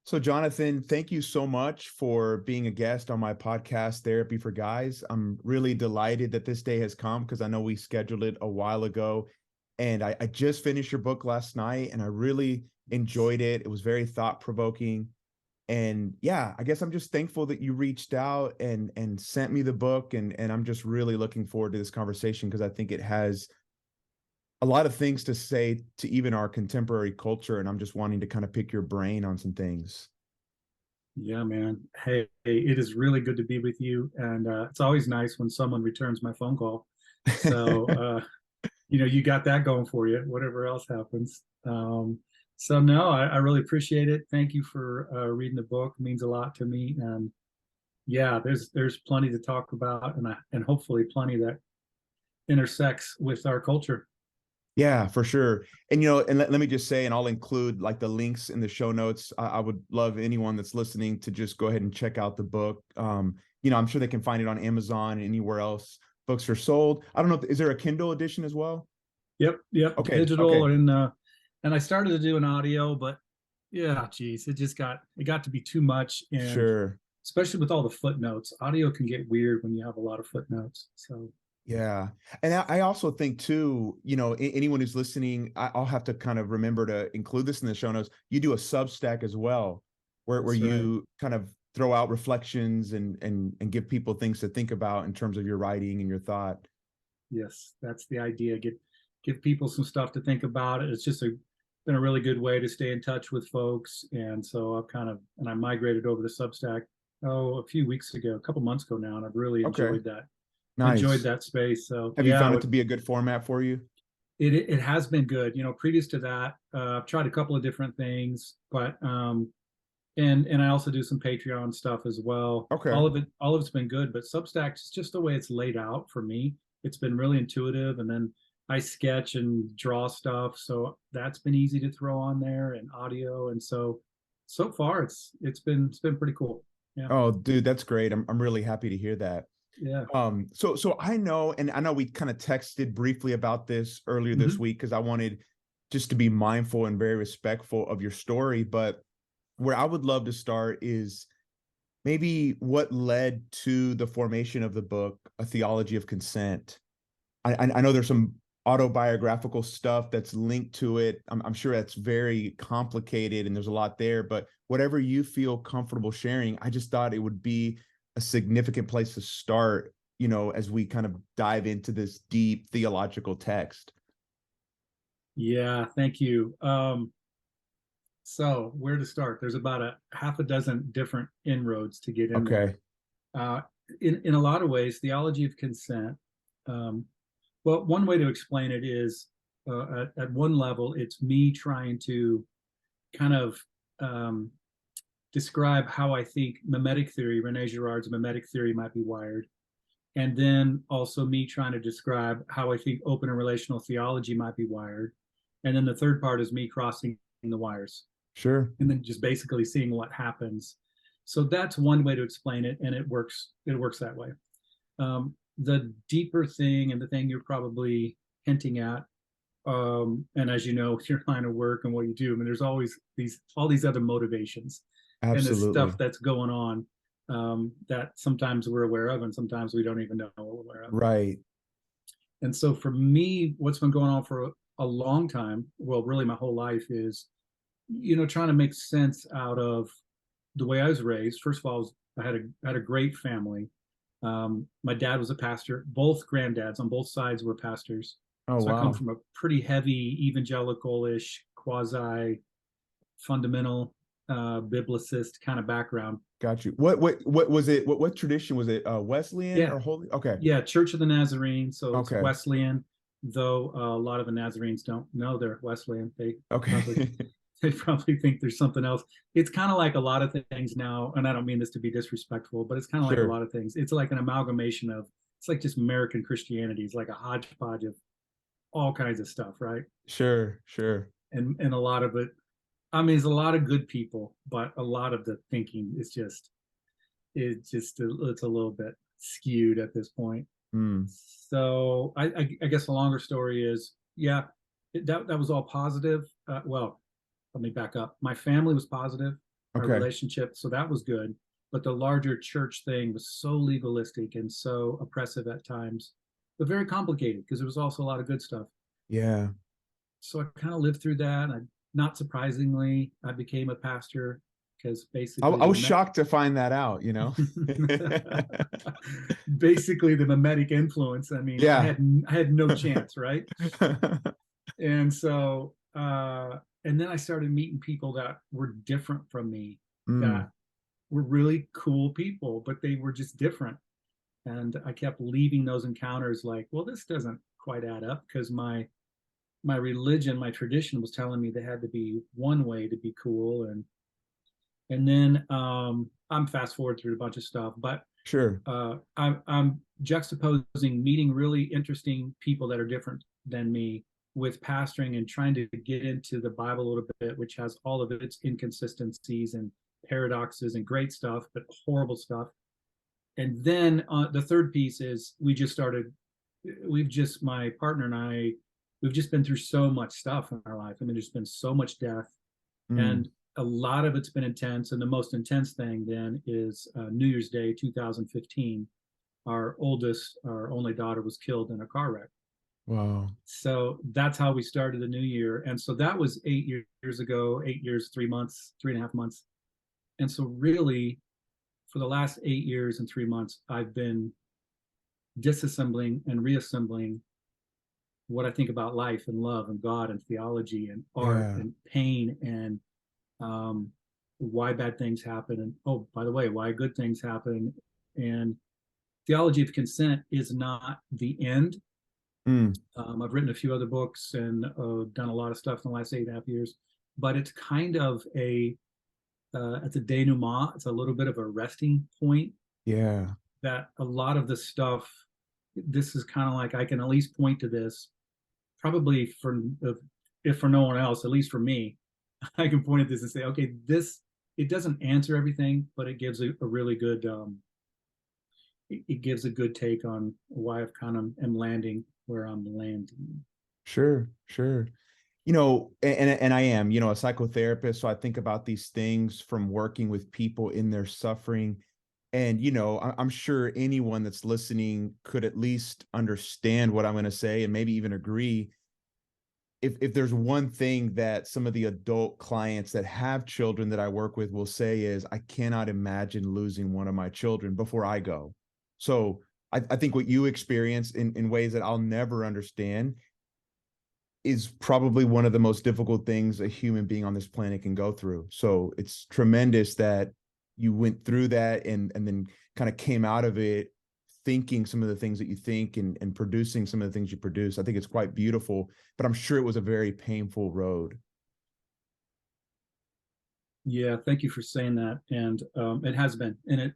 So, Jonathan, thank you so much for being a guest on my podcast, Therapy for Guys. I'm really delighted that this day has come because I know we scheduled it a while ago. And I just finished your book last night and I really enjoyed it. It was very thought-provoking. And yeah, I guess I'm just thankful that you reached out and sent me the book. And I'm just really looking forward to this conversation because I think it has a lot of things to say to even our contemporary culture. And I'm just wanting to kind of pick your brain on some things. Yeah, man. Hey, it is really good to be with you, and it's always nice when someone returns my phone call. So, you got that going for you, whatever else happens. So no, I really appreciate it. Thank you for reading the book. It means a lot to me, and yeah, there's plenty to talk about, and hopefully plenty that intersects with our culture. Yeah, for sure. And and let me just say, and I'll include like the links in the show notes. I would love anyone that's listening to just go ahead and check out the book. I'm sure they can find it on Amazon and anywhere else books are sold. I don't know, is there a Kindle edition as well? Yep, Okay, digital, okay, and I started to do an audio, but yeah, geez, it got to be too much, and sure. especially with all the footnotes. Audio can get weird when you have a lot of footnotes. So Yeah. And I also think too, anyone who's listening, I'll have to kind of remember to include this in the show notes. You do a Substack as well, where that's right. you kind of throw out reflections and give people things to think about in terms of your writing and your thought. Yes, that's the idea. Give people some stuff to think about. It's just been a really good way to stay in touch with folks. And so I migrated over to Substack a few weeks ago, a couple months ago now, and I've really Okay. enjoyed Nice. that space. So Have you yeah, found it to be a good format for you? it has been good. Previous to that, I've tried a couple of different things, but and I also do some Patreon stuff as well. Okay. All of it's been good, but Substack is just the way it's laid out for me. It's been really intuitive, and then I sketch and draw stuff, so that's been easy to throw on there and audio, and so far it's been pretty cool. Yeah, Oh, dude, that's great. I'm really happy to hear that. yeah. So I know, and I know we kind of texted briefly about this earlier this Hmm. week because I wanted just to be mindful and very respectful of your story. But where I would love to start is maybe what led to the formation of the book, A Theology of Consent. I know there's some autobiographical stuff that's linked to it. I'm sure that's very complicated and there's a lot there, but whatever you feel comfortable sharing, I just thought it would be a significant place to start, as we kind of dive into this deep theological text. Yeah, thank you. So where to start? There's about a half a dozen different inroads to get in there. Okay. Uh, in a lot of ways, theology of consent. Um, well, one way to explain it is at one level, it's me trying to kind of um, describe how I think mimetic theory, Rene Girard's mimetic theory, might be wired. And then also me trying to describe how I think open and relational theology might be wired. And then the third part is me crossing the wires Sure. and then just basically seeing what happens. So that's one way to explain it, and it works. It works that way. The deeper thing, and the thing you're probably hinting at, and as you know, with your line of work and what you do, I mean, there's always all these other motivations and this stuff Absolutely. that's going on that sometimes we're aware of, and sometimes we don't even know we're aware of. Right. And so for me, what's been going on for a long time, well, really my whole life, is trying to make sense out of the way I was raised. First of all, I had a great family. My dad was a pastor. Both granddads on both sides were pastors. Oh, So I come wow. from a pretty heavy evangelical-ish, quasi fundamental biblicist kind of background. Got you. What was it? What tradition was it? Wesleyan Yeah, or Holy? Okay. yeah, Church of the Nazarene. So it's Okay. Wesleyan, though a lot of the Nazarenes don't know they're Wesleyan. Probably Okay. they probably think there's something else. It's kind of like a lot of things now, and I don't mean this to be disrespectful, but it's kind of like a Sure. lot of things. It's like an amalgamation of, it's like just American Christianity. It's like a hodgepodge of all kinds of stuff, right? Sure. Sure. And a lot of it, I mean, there's a lot of good people, but a lot of the thinking is it's a little bit skewed at this point. Mm. So I guess the longer story is, yeah, that was all positive. Well, let me back up. My family was positive. our Okay. relationship. So that was good. But the larger church thing was so legalistic and so oppressive at times, but very complicated because there was also a lot of good stuff. Yeah. So I kind of lived through that. Not surprisingly, I became a pastor because basically I was shocked to find that out, basically the mimetic influence. I mean, Yeah. I had no chance, right? And so and then I started meeting people that were different from me, Mm, that were really cool people, but they were just different. And I kept leaving those encounters like, well, this doesn't quite add up, because my religion, my tradition was telling me there had to be one way to be cool. And then I'm fast forward through a bunch of stuff, but sure. I'm juxtaposing meeting really interesting people that are different than me with pastoring and trying to get into the Bible a little bit, which has all of its inconsistencies and paradoxes and great stuff, but horrible stuff. And then the third piece is my partner and I, we've just been through so much stuff in our life. I mean, there's been so much death, Mm, and a lot of it's been intense. And the most intense thing then is New Year's Day 2015. Our only daughter, was killed in a car wreck. wow. So that's how we started the new year. And so that was 8 years ago, 8 years, 3 months, 3.5 months. And so really, for the last 8 years and 3 months, I've been disassembling and reassembling what I think about life and love and God and theology and art Yeah. and pain and um, why bad things happen. And oh, by the way, why good things happen. And Theology of Consent is not the end. Mm, I've written a few other books and done a lot of stuff in the last 8.5 years, but it's kind of it's a denouement. It's a little bit of a resting point, yeah. that a lot of the stuff, this is kind of like, I can at least point to this, probably for, if for no one else, at least for me, I can point at this and say, okay, this, it doesn't answer everything, but it gives a really good, it gives a good take on why I've kind of am landing where I'm landing. Sure, sure. And I am, a psychotherapist, so I think about these things from working with people in their suffering. And, I'm sure anyone that's listening could at least understand what I'm going to say and maybe even agree. If there's one thing that some of the adult clients that have children that I work with will say is, I cannot imagine losing one of my children before I go. So I think what you experience in ways that I'll never understand is probably one of the most difficult things a human being on this planet can go through. So it's tremendous that you went through that and then kind of came out of it thinking some of the things that you think and producing some of the things you produce. I think it's quite beautiful, but I'm sure it was a very painful road. Yeah, thank you for saying that. And it has been, and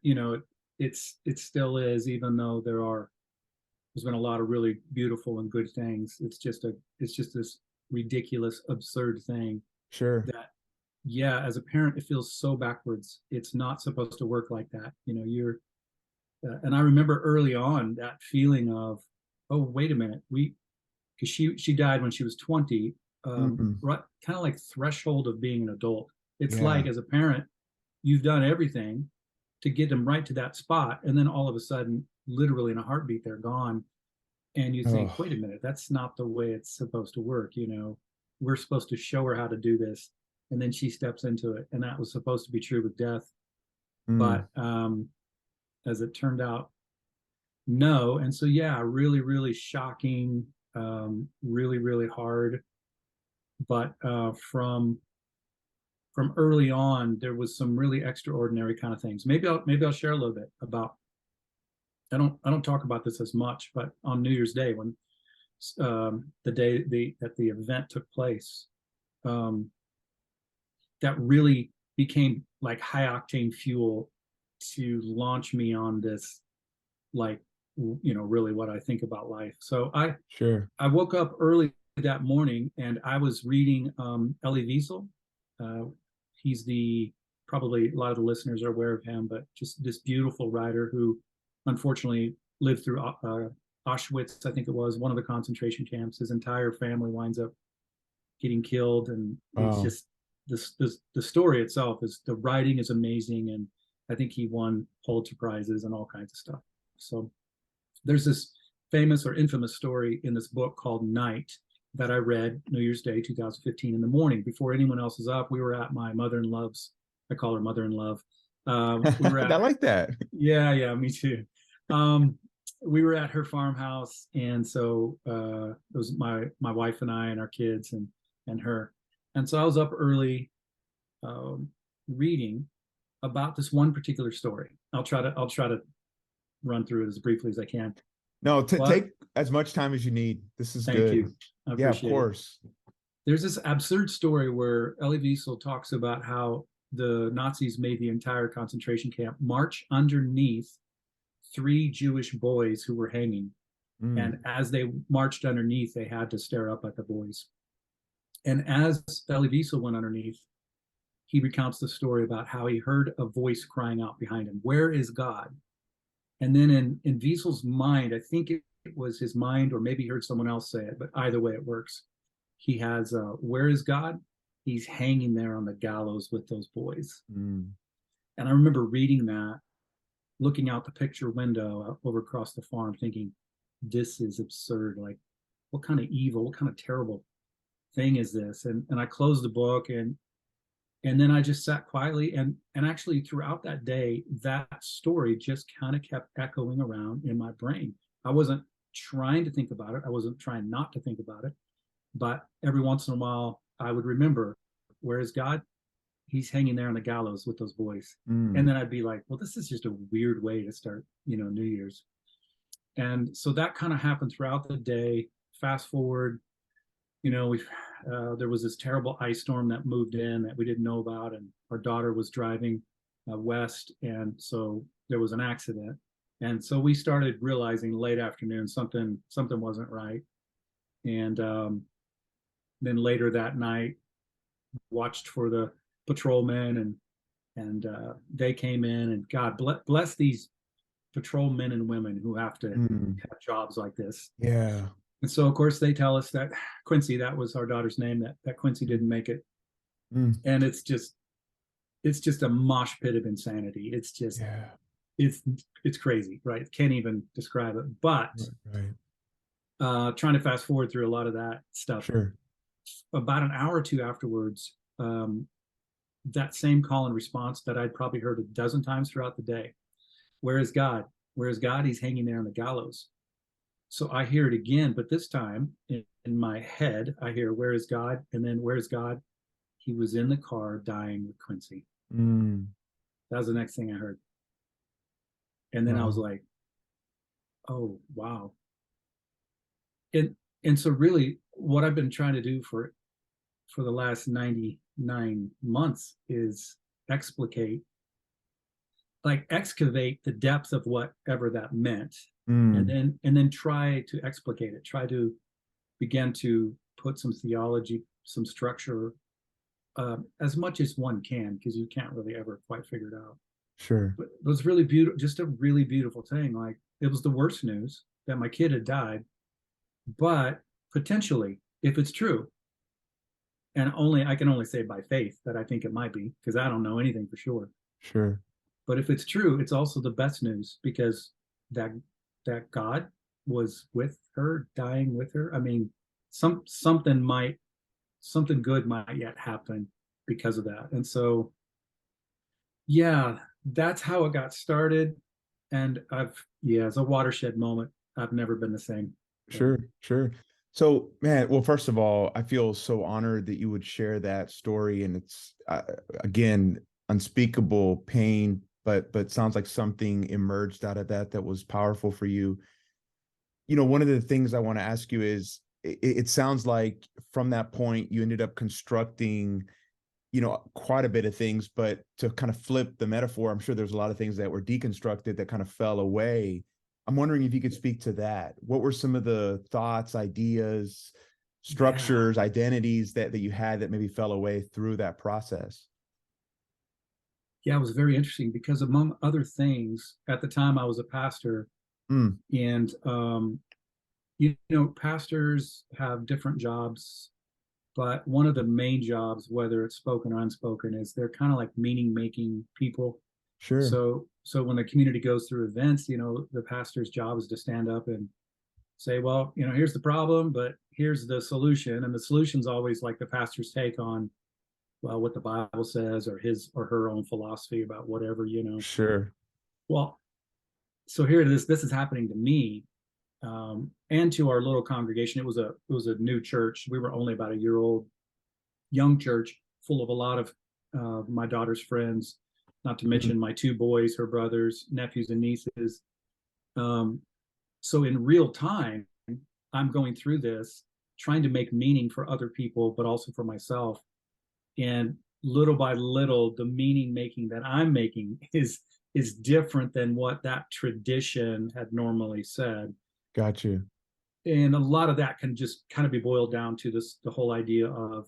it still is, even though there's been a lot of really beautiful and good things. It's just this ridiculous, absurd thing Sure. that, yeah, as a parent, it feels so backwards. It's not supposed to work like that. And I remember early on that feeling of, oh, wait a minute, because she died when she was 20, Mm-mm. right, kind of like threshold of being an adult. It's Yeah. like, as a parent, you've done everything to get them right to that spot, and then all of a sudden, literally in a heartbeat, they're gone. And you think, Oh. wait a minute, that's not the way it's supposed to work. We're supposed to show her how to do this, and then she steps into it. And that was supposed to be true with death, Mm. but as it turned out, no. And so, yeah, really, really shocking, really, really hard. But from early on, there was some really extraordinary kind of things. Maybe I'll share a little bit about. I don't talk about this as much, but on New Year's Day, when the day that the event took place, um, that really became like high octane fuel to launch me on this, like, really what I think about life. So Sure. I woke up early that morning and I was reading Elie Wiesel. Uh, he's the probably a lot of the listeners are aware of him, but just this beautiful writer who unfortunately lived through Auschwitz, I think it was, one of the concentration camps. His entire family winds up getting killed, and it's Wow. just the story itself is, the writing is amazing, and I think he won Pulitzer Prizes and all kinds of stuff. So there's this famous or infamous story in this book called Night that I read New Year's Day 2015 in the morning before anyone else is up. We were at my mother-in-law's, I call her mother-in-law. We were I at, like that. yeah, me too. We were at her farmhouse, and so it was my wife and I and our kids and her. And so I was up early reading about this one particular story. I'll try to run through it as briefly as I can. No, Well, take as much time as you need. This is thank good. you. I Yeah, of appreciate it. course. There's this absurd story where Elie Wiesel talks about how the Nazis made the entire concentration camp march underneath 3 Jewish boys who were hanging. And as they marched underneath, they had to stare up at the boys. And as Elie Wiesel went underneath, he recounts the story about how he heard a voice crying out behind him, "Where is God?" And then in Wiesel's mind, I think it was his mind, or maybe he heard someone else say it, but either way it works. He has, where is God? He's hanging there on the gallows with those boys. And I remember reading that, looking out the picture window over across the farm, thinking, this is absurd. Like, what kind of evil, what kind of terrible thing is this? And I closed the book, and then I just sat quietly, and actually throughout that day, that story just kind of kept echoing around in my brain. I wasn't trying to think about it. I wasn't trying not to think about it. But every once in a while, I would remember, where is God? He's hanging there on the gallows with those boys. And then I'd be like, well, this is just a weird way to start, New Year's. And so that kind of happened throughout the day. Fast forward, there was this terrible ice storm that moved in that we didn't know about, and our daughter was driving west, and so there was an accident. And so we started realizing late afternoon something wasn't right. And then later that night, watched for the patrolmen, and they came in, and God bless these patrolmen and women who have to have jobs like this. Yeah. And so, of course, they tell us that Quincy, that was our daughter's name, that Quincy didn't make it. And it's just a mosh pit of insanity. It's just, it's crazy, right? Can't even describe it. But trying to fast forward through a lot of that stuff. Sure. About an hour or two afterwards, that same call and response that I'd probably heard a dozen times throughout the day. Where is God? Where is God? He's hanging there on the gallows. So I hear it again, but this time in my head, I hear, where is God? And then, where is God? He was in the car dying with Quincy. That was the next thing I heard. And then I was like, oh, wow. And so really what I've been trying to do for the last 99 months is excavate the depth of whatever that meant. And then try to explicate it, try to begin to put some theology, some structure, as much as one can, because you can't really ever quite figure it out. Sure. But it was really beautiful, just a really beautiful thing. Like, it was the worst news that my kid had died, but potentially, if it's true, and I can only say by faith that I think it might be, because I don't know anything for sure. Sure. But if it's true, it's also the best news, because that God was with her, dying with her. I mean, something good might yet happen because of that. And so, yeah, that's how it got started. And it's a watershed moment. I've never been the same. Sure. So, man, well, first of all, I feel so honored that you would share that story. And it's, again, unspeakable pain, but sounds like something emerged out of that was powerful for you. One of the things I want to ask you is, it sounds like from that point, you ended up constructing, quite a bit of things, but to kind of flip the metaphor, I'm sure there's a lot of things that were deconstructed that kind of fell away. I'm wondering if you could speak to that. What were some of the thoughts, ideas, structures, identities that you had that maybe fell away through that process? Yeah, it was very interesting, because among other things, at the time I was a pastor, and pastors have different jobs, But one of the main jobs, whether it's spoken or unspoken, is they're kind of like meaning making people. Sure. So when the community goes through events, the pastor's job is to stand up and say, well, here's the problem, but here's the solution. And the solution's always like the pastor's take on, well, what the Bible says, or his or her own philosophy about whatever. Sure. Well, so here it is. This is happening to me, and to our little congregation. It was a new church. We were only about a year old, young church, full of a lot of my daughter's friends, not to mention my two boys, her brothers, nephews, and nieces. So in real time, I'm going through this, trying to make meaning for other people, but also for myself. And little by little, the meaning making that I'm making is different than what that tradition had normally said. Got you. And a lot of that can just kind of be boiled down to the whole idea of,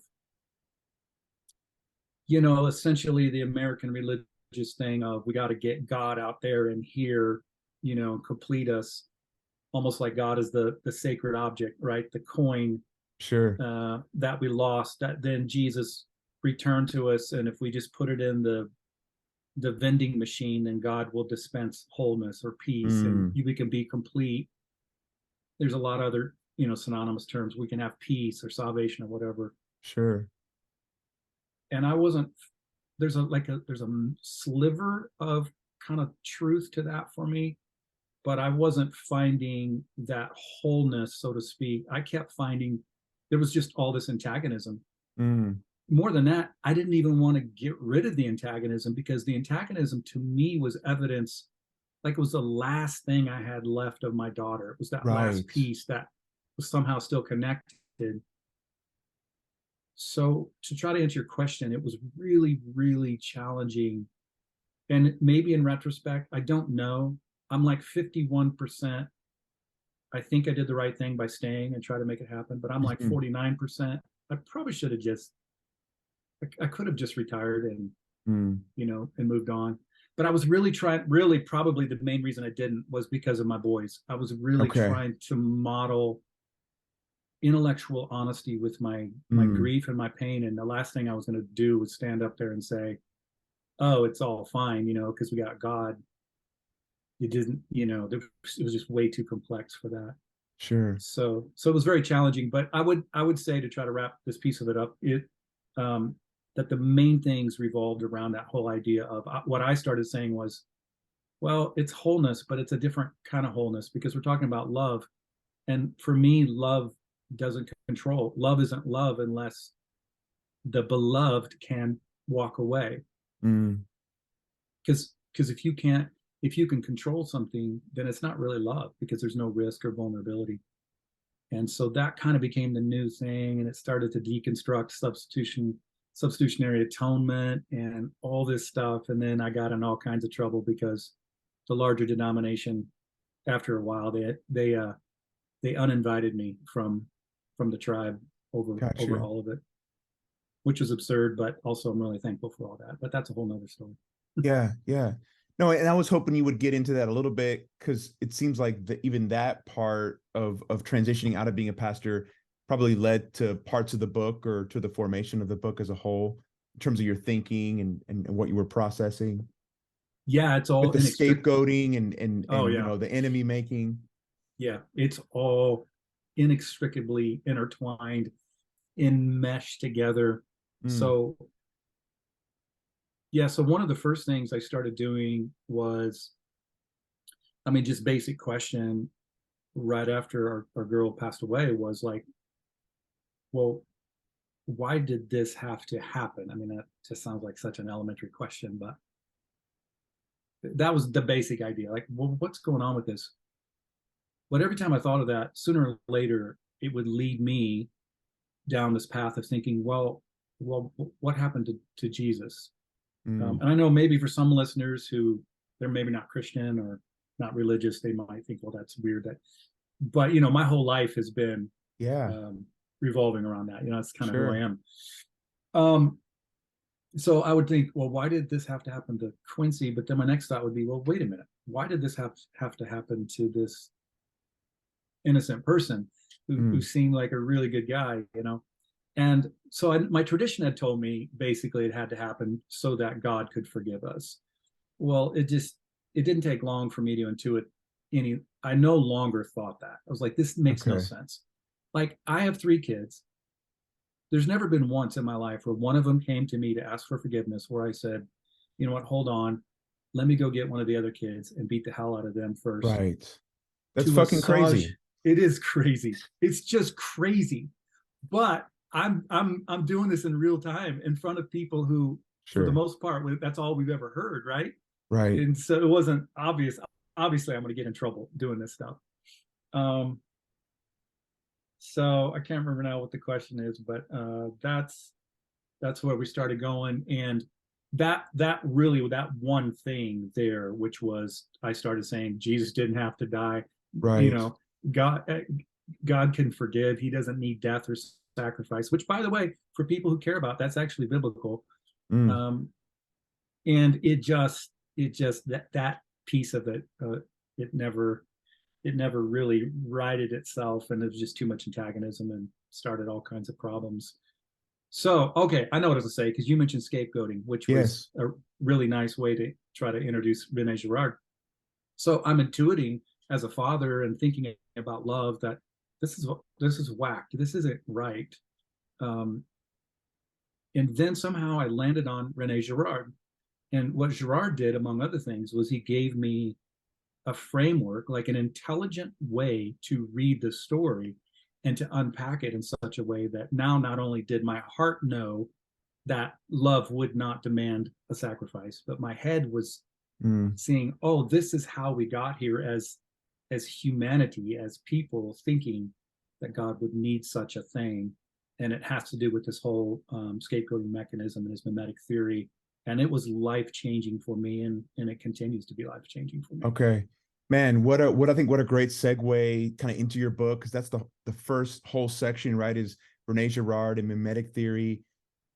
essentially the American religious thing of, we got to get God out there and here, complete us, almost like God is the sacred object, right? The coin Sure. that we lost, that then Jesus returned to us. And if we just put it in the vending machine, then God will dispense wholeness or peace, and we can be complete. There's a lot of other, synonymous terms. We can have peace or salvation or whatever. Sure. And there's a sliver of kind of truth to that for me, but I wasn't finding that wholeness, so to speak. I kept finding there was just all this antagonism. More than that, I didn't even want to get rid of the antagonism, because the antagonism to me was evidence, like it was the last thing I had left of my daughter. It was that last piece that was somehow still connected. So to try to answer your question, it was really, really challenging. And maybe in retrospect, I don't know. I'm like 51%. I think I did the right thing by staying and try to make it happen, but I'm like 49%. I probably should have I could have just retired and, and moved on. But I was really probably the main reason I didn't was because of my boys. I was really trying to model intellectual honesty with my grief and my pain. And the last thing I was going to do was stand up there and say, oh, it's all fine, because we got God. It didn't, it was just way too complex for that. Sure. So it was very challenging, but I would say, to try to wrap this piece of it up, that the main things revolved around that whole idea of what I started saying was, well, it's wholeness, but it's a different kind of wholeness, because we're talking about love. And for me, love doesn't control. Love isn't love unless the beloved can walk away. Because if you can control something, then it's not really love, because there's no risk or vulnerability. And so that kind of became the new thing, and it started to deconstruct substitutionary atonement and all this stuff. And then I got in all kinds of trouble, because the larger denomination, after a while, they uninvited me from the tribe over all of it, which was absurd, but also I'm really thankful for all that. But that's a whole nother story. Yeah. No, and I was hoping you would get into that a little bit, because it seems like even that part of transitioning out of being a pastor probably led to parts of the book, or to the formation of the book as a whole, in terms of your thinking and what you were processing. Yeah, it's all with the scapegoating and the enemy making. Yeah, it's all inextricably intertwined, enmeshed together. So one of the first things I started doing was, just basic question right after our girl passed away was like, well, why did this have to happen? That just sounds like such an elementary question, but that was the basic idea. Like, well, what's going on with this? But every time I thought of that, sooner or later, it would lead me down this path of thinking, well, what happened to Jesus? And I know maybe for some listeners who they're maybe not Christian or not religious, they might think, well, that's weird. But my whole life has been revolving around that. That's kind of who I am. So I would think, well, why did this have to happen to Quincy? But then my next thought would be, well, wait a minute. Why did this have to happen to this innocent person who seemed like a really good guy, And so my tradition had told me basically it had to happen so that God could forgive us. Well, it didn't take long for me to intuit I no longer thought that. I was like, this makes no Okay. sense. Like, I have 3 kids. There's never been once in my life where one of them came to me to ask for forgiveness where I said, you know what, hold on, let me go get one of the other kids and beat the hell out of them first. Right. That's To fucking massage, crazy. it is crazy. It's just crazy. But I'm doing this in real time in front of people who, for the Sure. most part, that's all we've ever heard, right? Right. And so it wasn't obvious. Obviously, I'm going to get in trouble doing this stuff. Um, so I can't remember now what the question is, but that's where we started going, and that really, that one thing there, which was I started saying Jesus didn't have to die. You Right. know, God God can forgive. He doesn't need death or sacrifice. Which, by the way, for people who care about, that's actually biblical. Mm. Um, and it just that piece of it, it never it never really righted itself, and it was just too much antagonism and started all kinds of problems. So, okay, I know what I was going to say because you mentioned scapegoating, which was Yes. a really nice way to try to introduce Rene Girard. So I'm intuiting as a father and thinking about love that this is whacked. This isn't right. Um, and then somehow I landed on Rene Girard. And what Girard did, among other things, was he gave me a framework, like an intelligent way to read the story and to unpack it in such a way that now not only did my heart know that love would not demand a sacrifice, but my head was Mm. seeing, oh, this is how we got here as humanity, as people, thinking that God would need such a thing. And it has to do with this whole scapegoating mechanism and his mimetic theory. And it was life changing for me, and it continues to be life changing for me. Okay. Man, what I think what a great segue kind of into your book, because that's the first whole section, right? Is Rene Girard and mimetic theory.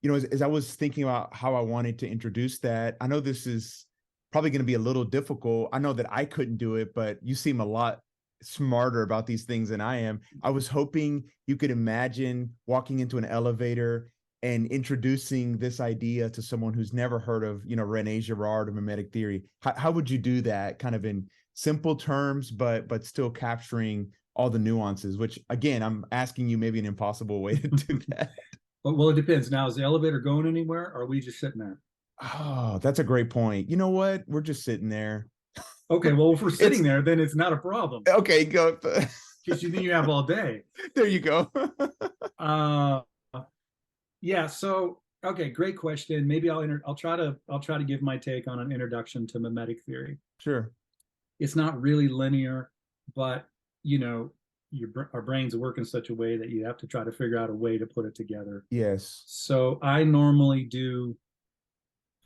You know, as I was thinking about how I wanted to introduce that, I know this is probably going to be a little difficult. I know that I couldn't do it, but you seem a lot smarter about these things than I am. I was hoping you could imagine walking into an elevator and introducing this idea to someone who's never heard of, you know, Rene Girard or mimetic theory. How would you do that kind of in simple terms, but still capturing all the nuances, which again, I'm asking you maybe an impossible way to do that. But well, it depends. Now, is the elevator going anywhere, or are we just sitting there? Oh, that's a great point. You know what? We're just sitting there. Okay, well, if we're It's sitting there, then it's not a problem okay, go. because then you have all day. There you go. Uh, yeah. So, okay, great question. Maybe I'll try to give my take on an introduction to mimetic theory. Sure. It's not really linear, but you know, our brains work in such a way that you have to try to figure out a way to put it together. Yes. So I normally do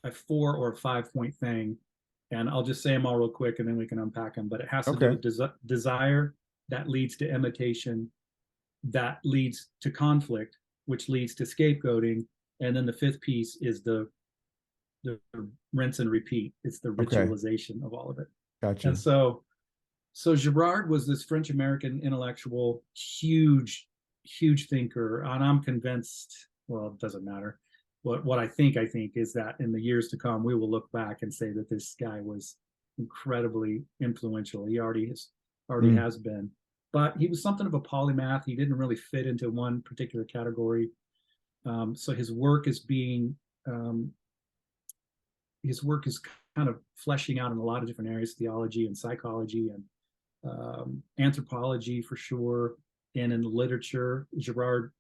a 4 or 5 point thing, and I'll just say them all real quick, and then we can unpack them. But it has to do Okay. with desire that leads to imitation, that leads to conflict, which leads to scapegoating, and then the fifth piece is the rinse and repeat. It's the Okay. ritualization of all of it. And Gotcha. so Girard was this French American intellectual, huge thinker, and I'm convinced. Well, it doesn't matter. What I think is that in the years to come, we will look back and say that this guy was incredibly influential. He already Mm. has been, but he was something of a polymath. He didn't really fit into one particular category. So um, his work is kind of fleshing out in a lot of different areas: theology and psychology and anthropology for sure, and in literature. Girard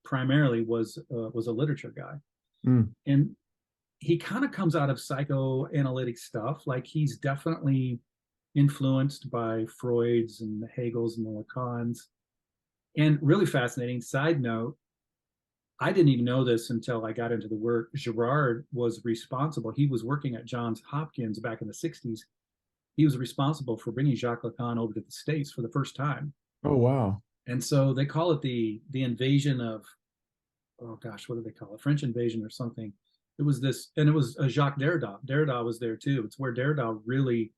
primarily was a literature guy, Mm. and he kind of comes out of psychoanalytic stuff. Like, he's definitely influenced by Freud's and the Hegel's and the Lacan's. And really fascinating side note, I didn't even know this until I got into the work. Girard was responsible. He was working at Johns Hopkins back in the 60s. He was responsible for bringing Jacques Lacan over to the States for the first time. Oh, wow. And so they call it the invasion of, oh gosh, what do they call it? French invasion or something. It was this, and it was Jacques Derrida. Derrida was there too. It's where Derrida really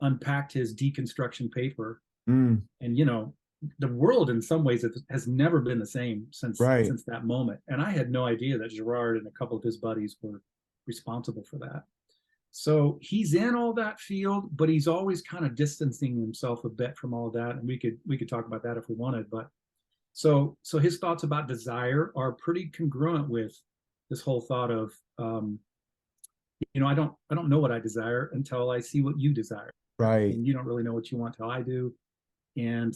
unpacked his deconstruction paper. Mm. And, you know, the world in some ways has never been the same since Right. that moment. And I had no idea that Girard and a couple of his buddies were responsible for that. So he's in all that field, but he's always kind of distancing himself a bit from all of that. And we could talk about that if we wanted. But so his thoughts about desire are pretty congruent with this whole thought of I don't know what I desire until I see what you desire. Right. And you don't really know what you want till I do. And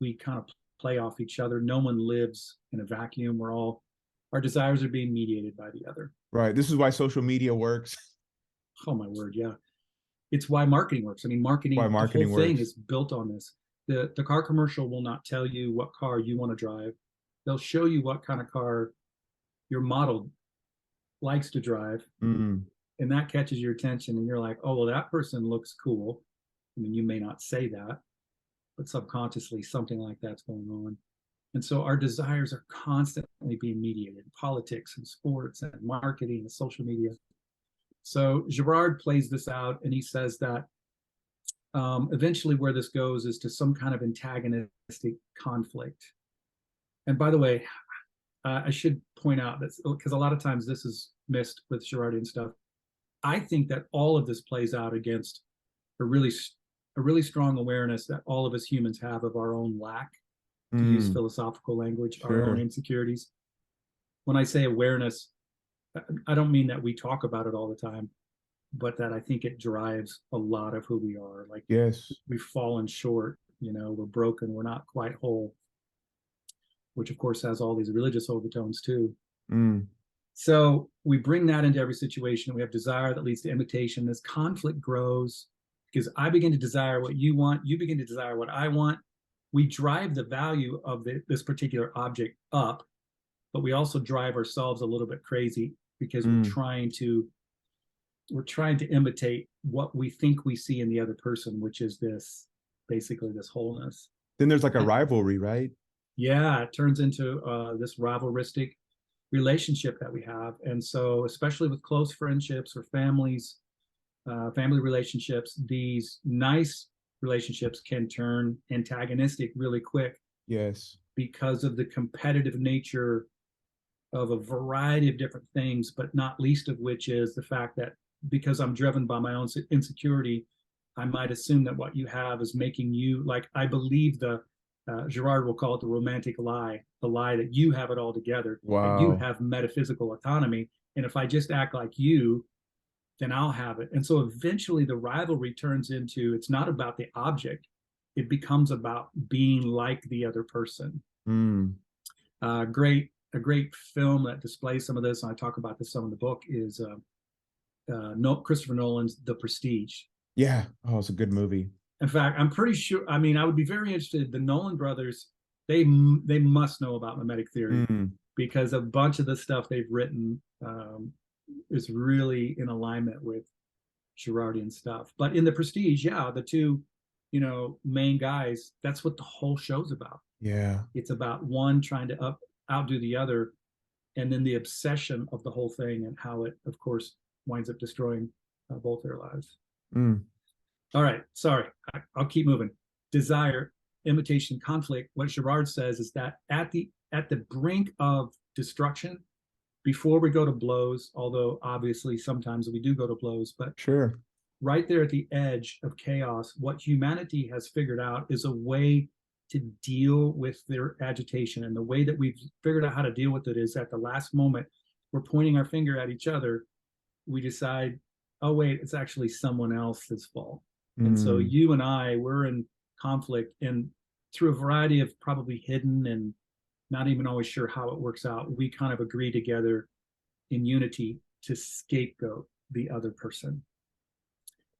we kind of play off each other. No one lives in a vacuum. Our desires are being mediated by the other. Right. This is why social media works. Oh my word, yeah. It's why marketing works. I mean, marketing, Why the marketing whole thing works. is built on this. The car commercial will not tell you what car you want to drive. They'll show you what kind of car your model likes to drive. Mm. And that catches your attention. And you're like, oh, well, that person looks cool. I mean, you may not say that, but subconsciously something like that's going on. And so our desires are constantly being mediated in politics and sports and marketing and social media. So Girard plays this out, and he says that eventually where this goes is to some kind of antagonistic conflict. And by the way, I should point out that, because a lot of times this is missed with Girardian stuff, I think that all of this plays out against a really strong awareness that all of us humans have of our own lack, to use philosophical language, our own insecurities. When I say awareness, I don't mean that we talk about it all the time, but that I think it drives a lot of who we are. Like, yes, we've fallen short, we're broken, we're not quite whole, which of course has all these religious overtones too. So we bring that into every situation. We have desire that leads to imitation. This conflict grows because I begin to desire what you want, you begin to desire what I want. We drive the value of this particular object up, but we also drive ourselves a little bit crazy because we're trying to imitate what we think we see in the other person, which is basically this wholeness. Then there's like a rivalry, right? Yeah, it turns into this rivalristic relationship that we have. And so, especially with close friendships or families, family relationships, these nice relationships can turn antagonistic really quick. Yes. Because of the competitive nature of a variety of different things, but not least of which is the fact that because I'm driven by my own insecurity, I might assume that what you have is making you, like, I believe Girard will call it the romantic lie, the lie that you have it all together, that you have metaphysical autonomy. And if I just act like you, then I'll have it. And so eventually the rivalry turns into, it's not about the object, it becomes about being like the other person. A great film that displays some of this, and I talk about this some in the book, is Christopher Nolan's The Prestige. Yeah. Oh, it's a good movie. In fact, I'm pretty sure, I mean, I would be very interested, the Nolan brothers, they must know about mimetic theory, because a bunch of the stuff they've written is really in alignment with Girardian stuff. But in The Prestige, yeah, the two, main guys, that's what the whole show's about. Yeah. It's about one trying to outdo the other, and then the obsession of the whole thing and how it, of course, winds up destroying both their lives. All right, sorry, I'll keep moving. Desire, imitation, conflict. What Girard says is that at the brink of destruction, before we go to blows, although obviously sometimes we do go to blows, but sure, right there at the edge of chaos, what humanity has figured out is a way to deal with their agitation. And the way that we've figured out how to deal with it is at the last moment, we're pointing our finger at each other. We decide, oh, wait, it's actually someone else's fault. And so you and I, we're in conflict, and through a variety of probably hidden and not even always sure how it works out, we kind of agree together in unity to scapegoat the other person.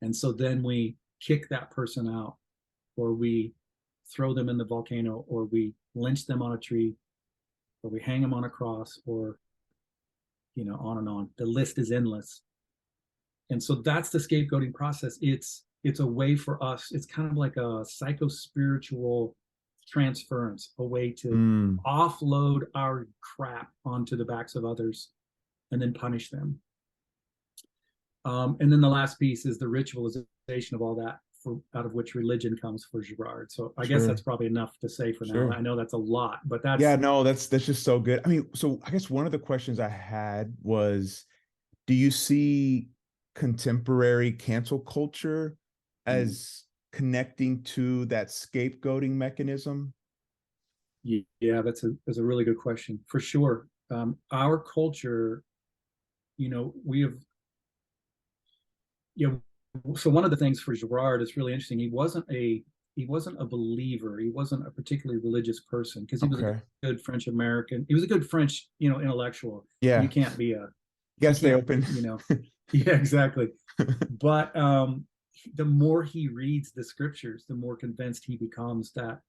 And so then we kick that person out, or we throw them in the volcano, or we lynch them on a tree, or we hang them on a cross, or, on and on. The list is endless. And so that's the scapegoating process. It's a way for us, it's kind of like a psycho-spiritual transference, a way to offload our crap onto the backs of others and then punish them. And then the last piece is the ritualization of all that out of which religion comes for Girard. So I guess Sure. that's probably enough to say for now. Sure. I know that's a lot, but Yeah, that's no, that's just so good. I mean, so I guess one of the questions I had was, do you see contemporary cancel culture as connecting to that scapegoating mechanism? yeah, that's a really good question for sure. Our culture, we have, you know, so one of the things for Girard is really interesting. He wasn't a believer. He wasn't a particularly religious person because he was a Okay. good French American. He was a good French, intellectual. You Yeah. can't be a, You you gotta stay can't, open. yeah, exactly. But the more he reads the scriptures, the more convinced he becomes that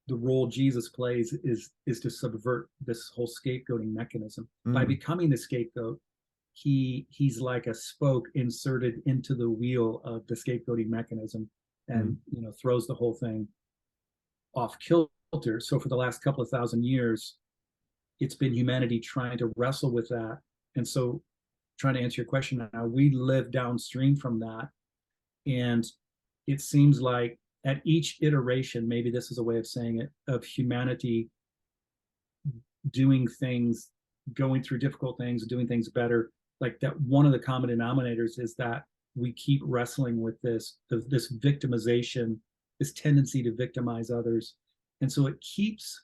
the role Jesus plays is to subvert this whole scapegoating mechanism. By Mm, becoming the scapegoat, he's like a spoke inserted into the wheel of the scapegoating mechanism, and mm, throws the whole thing off kilter. So for the last couple of thousand years, it's been humanity trying to wrestle with that. And so, trying to answer your question now, we live downstream from that. And it seems like at each iteration, maybe this is a way of saying it, of humanity doing things, going through difficult things, doing things better, like that, one of the common denominators is that we keep wrestling with this victimization, this tendency to victimize others. And so it keeps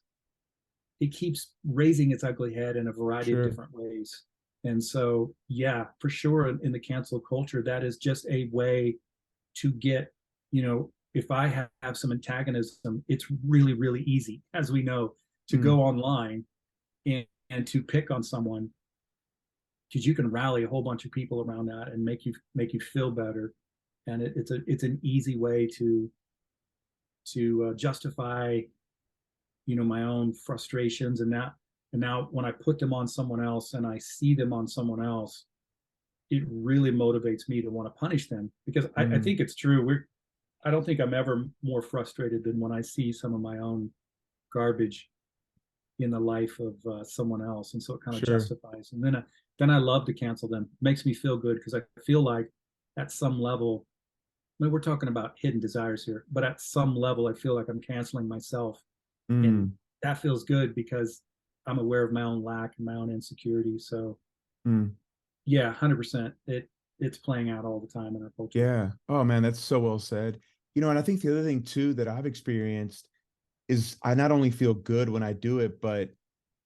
raising its ugly head in a variety of sure. different ways. And so, yeah, for sure, in the cancel culture, that is just a way to get, if I have some antagonism, it's really, really easy, as we know, to Mm, go online and to pick on someone, because you can rally a whole bunch of people around that and make you feel better. And it's an easy way to justify my own frustrations, and now when I put them on someone else and I see them on someone else, it really motivates me to want to punish them, because I mm, think it's true. I don't think I'm ever more frustrated than when I see some of my own garbage in the life of someone else, and so it kind of sure. justifies. And then I love to cancel them. It makes me feel good because I feel like at some level, I mean, we're talking about hidden desires here, but at some level, I feel like I'm canceling myself, and Mm, that feels good because I'm aware of my own lack and my own insecurity. So mm. yeah, 100%. It's playing out all the time in our culture. Yeah. Oh man, that's so well said. And I think the other thing too that I've experienced is I not only feel good when I do it, but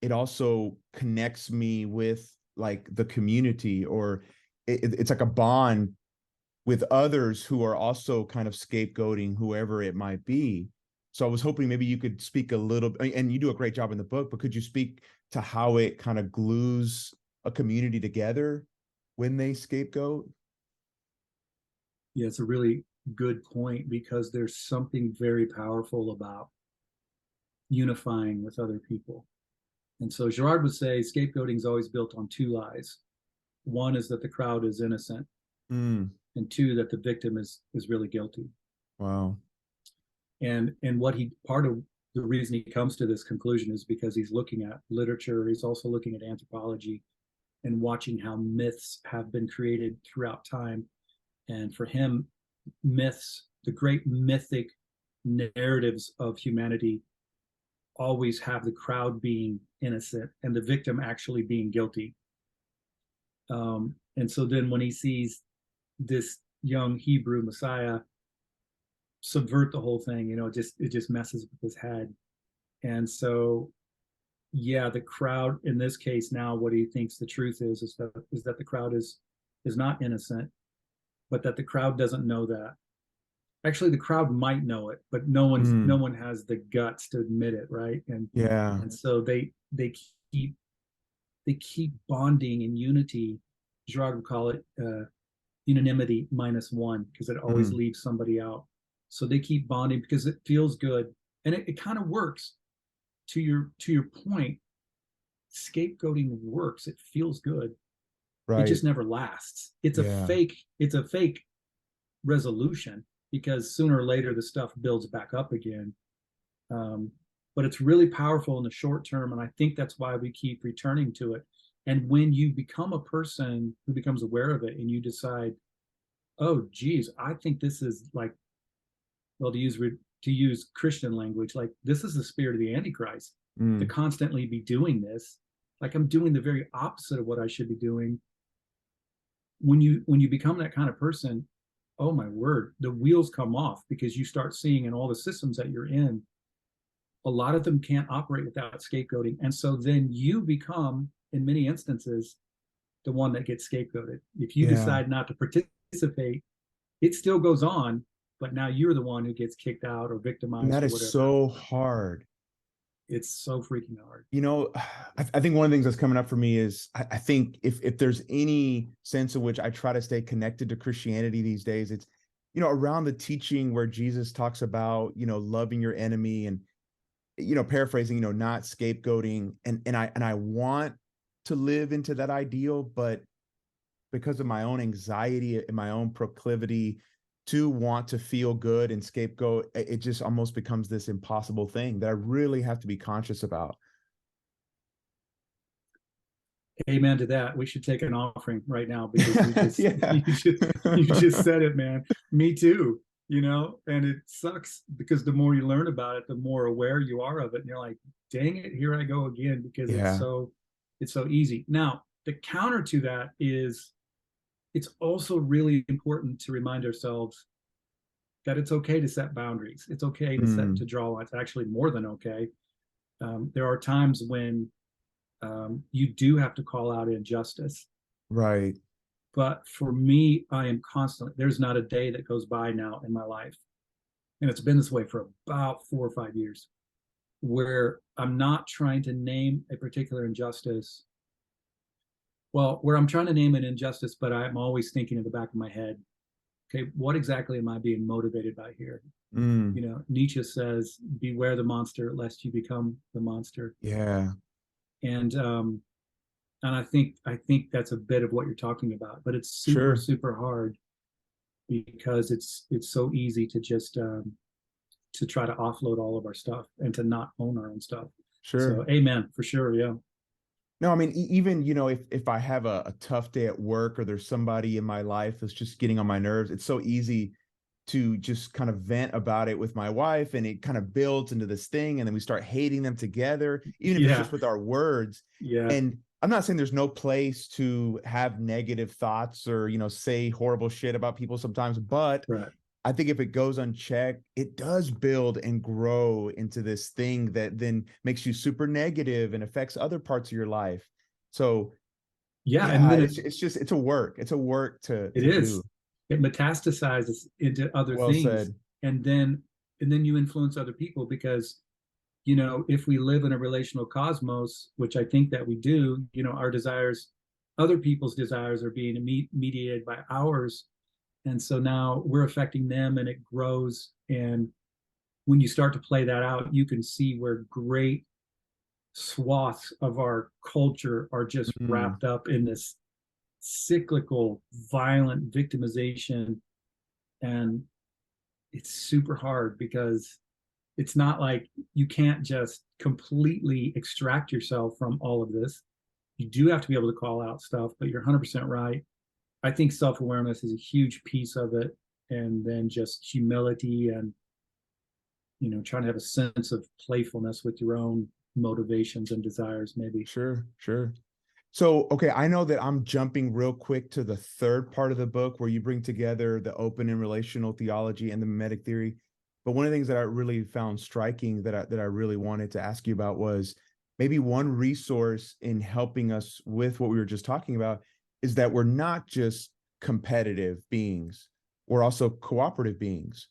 it also connects me with like the community, or it's like a bond with others who are also kind of scapegoating whoever it might be. So I was hoping maybe you could speak a little, and you do a great job in the book, but could you speak to how it kind of glues a community together when they scapegoat? Yeah, it's a really good point because there's something very powerful about unifying with other people. And so Girard would say scapegoating is always built on two lies. One is that the crowd is innocent, Mm, and two, that the victim is really guilty. wow. And what he part of the reason he comes to this conclusion is because he's looking at literature, he's also looking at anthropology and watching how myths have been created throughout time. And for him, myths, the great mythic narratives of humanity, always have the crowd being innocent and the victim actually being guilty. And so then when he sees this young Hebrew Messiah subvert the whole thing, it just messes with his head. And so, yeah, the crowd in this case, now what he thinks the truth is that the crowd is not innocent, but that the crowd doesn't know that. Actually, the crowd might know it, but no Mm, one has the guts to admit it, right? and yeah. and so keep they keep bonding in unity. Girard would call it unanimity minus one, because it always Mm, leaves somebody out. So they keep bonding because it feels good, and it kind of works. To your point, scapegoating works. It feels good. It right. just never lasts. It's a Yeah. fake. It's a fake resolution, because sooner or later the stuff builds back up again. Um, but it's really powerful in the short term, and I think that's why we keep returning to it. And when you become a person who becomes aware of it and you decide, oh, geez, I think this is like, well, to use Christian language, like this is the spirit of the Antichrist to Mm, constantly be doing this. Like I'm doing the very opposite of what I should be doing. When you become that kind of person, oh my word, the wheels come off because you start seeing in all the systems that you're in, a lot of them can't operate without scapegoating. And so then you become, in many instances, the one that gets scapegoated. If you yeah. decide not to participate, it still goes on, but now you're the one who gets kicked out or And victimized that or is whatever. so hard. It's so freaking hard. You know, I think one of the things that's coming up for me is I think if there's any sense in which I try to stay connected to Christianity these days, it's, around the teaching where Jesus talks about, loving your enemy and, paraphrasing, not scapegoating. And I want to live into that ideal, but because of my own anxiety and my own proclivity to want to feel good and scapegoat, it just almost becomes this impossible thing that I really have to be conscious about. Amen to that. We should take an offering right now because you just Yeah. you just said it, man. Me too. And it sucks because the more you learn about it, the more aware you are of it. And you're like, dang it, here I go again, because Yeah. it's so easy. Now, the counter to that is it's also really important to remind ourselves that it's okay to set boundaries. It's okay to Mm, draw lines. Actually, more than okay. There are times when you do have to call out injustice. right. But for me, I am constantly, there's not a day that goes by now in my life. And it's been this way for about 4 or 5 years where I'm not trying to name a particular injustice. Well, where I'm trying to name an injustice, but I'm always thinking in the back of my head, okay, what exactly am I being motivated by here? Mm, Nietzsche says, beware the monster lest you become the monster. yeah. And I think that's a bit of what you're talking about, but it's super, Sure. super hard because it's so easy to just to try to offload all of our stuff and to not own our own stuff. Sure. So amen for sure. Yeah. No, I mean, even, if I have a tough day at work or there's somebody in my life that's just getting on my nerves, it's so easy to just kind of vent about it with my wife, and it kind of builds into this thing, and then we start hating them together, even if it's Yeah. just with our words. Yeah. And I'm not saying there's no place to have negative thoughts or, say horrible shit about people sometimes, but Right. I think if it goes unchecked, it does build and grow into this thing that then makes you super negative and affects other parts of your life. So Yeah. And yeah, then it's a work. It's a work it to do. is, it metastasizes into other Well things. said. And then you influence other people because, if we live in a relational cosmos, which I think that we do, our desires, other people's desires are being mediated by ours. And so now we're affecting them and it grows. And when you start to play that out, you can see where great swaths of our culture are just Mm, wrapped up in this cyclical, violent victimization. And it's super hard because it's not like you can't just completely extract yourself from all of this. You do have to be able to call out stuff, but you're 100% right. I think self awareness is a huge piece of it. And then just humility and, trying to have a sense of playfulness with your own motivations and desires, maybe. sure, sure. So, okay, I know that I'm jumping real quick to the third part of the book where you bring together the open and relational theology and the mimetic theory. But one of the things that I really found striking that I really wanted to ask you about was maybe one resource in helping us with what we were just talking about is that we're not just competitive beings, we're also cooperative beings.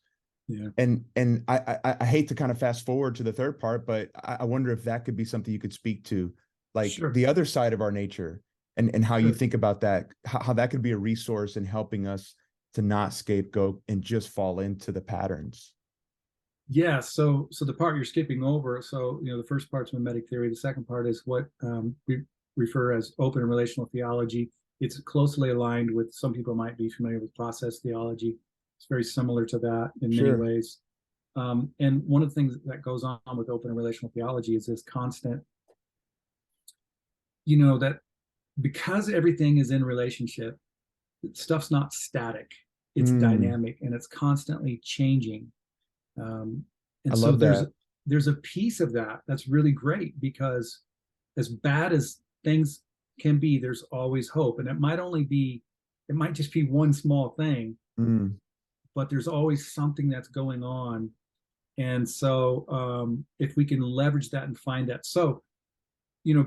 Yeah. And I hate to kind of fast forward to the third part, but I wonder if that could be something you could speak to, like Sure. the other side of our nature, and how you Sure. think about that, how that could be a resource in helping us to not scapegoat and just fall into the patterns. Yeah. So the part you're skipping over. So, the first part's mimetic theory. The second part is what we refer as open and relational theology. It's closely aligned with, some people might be familiar with process theology. It's very similar to that in many Sure. ways. And one of the things that goes on with open and relational theology is this constant, that because everything is in relationship, stuff's not static. it's dynamic and it's constantly changing. And I so love that. there's a piece of that that's really great, because as bad as things can be, there's always hope. And it might just be one small thing, but there's always something that's going on. And so if we can leverage that and find that. So,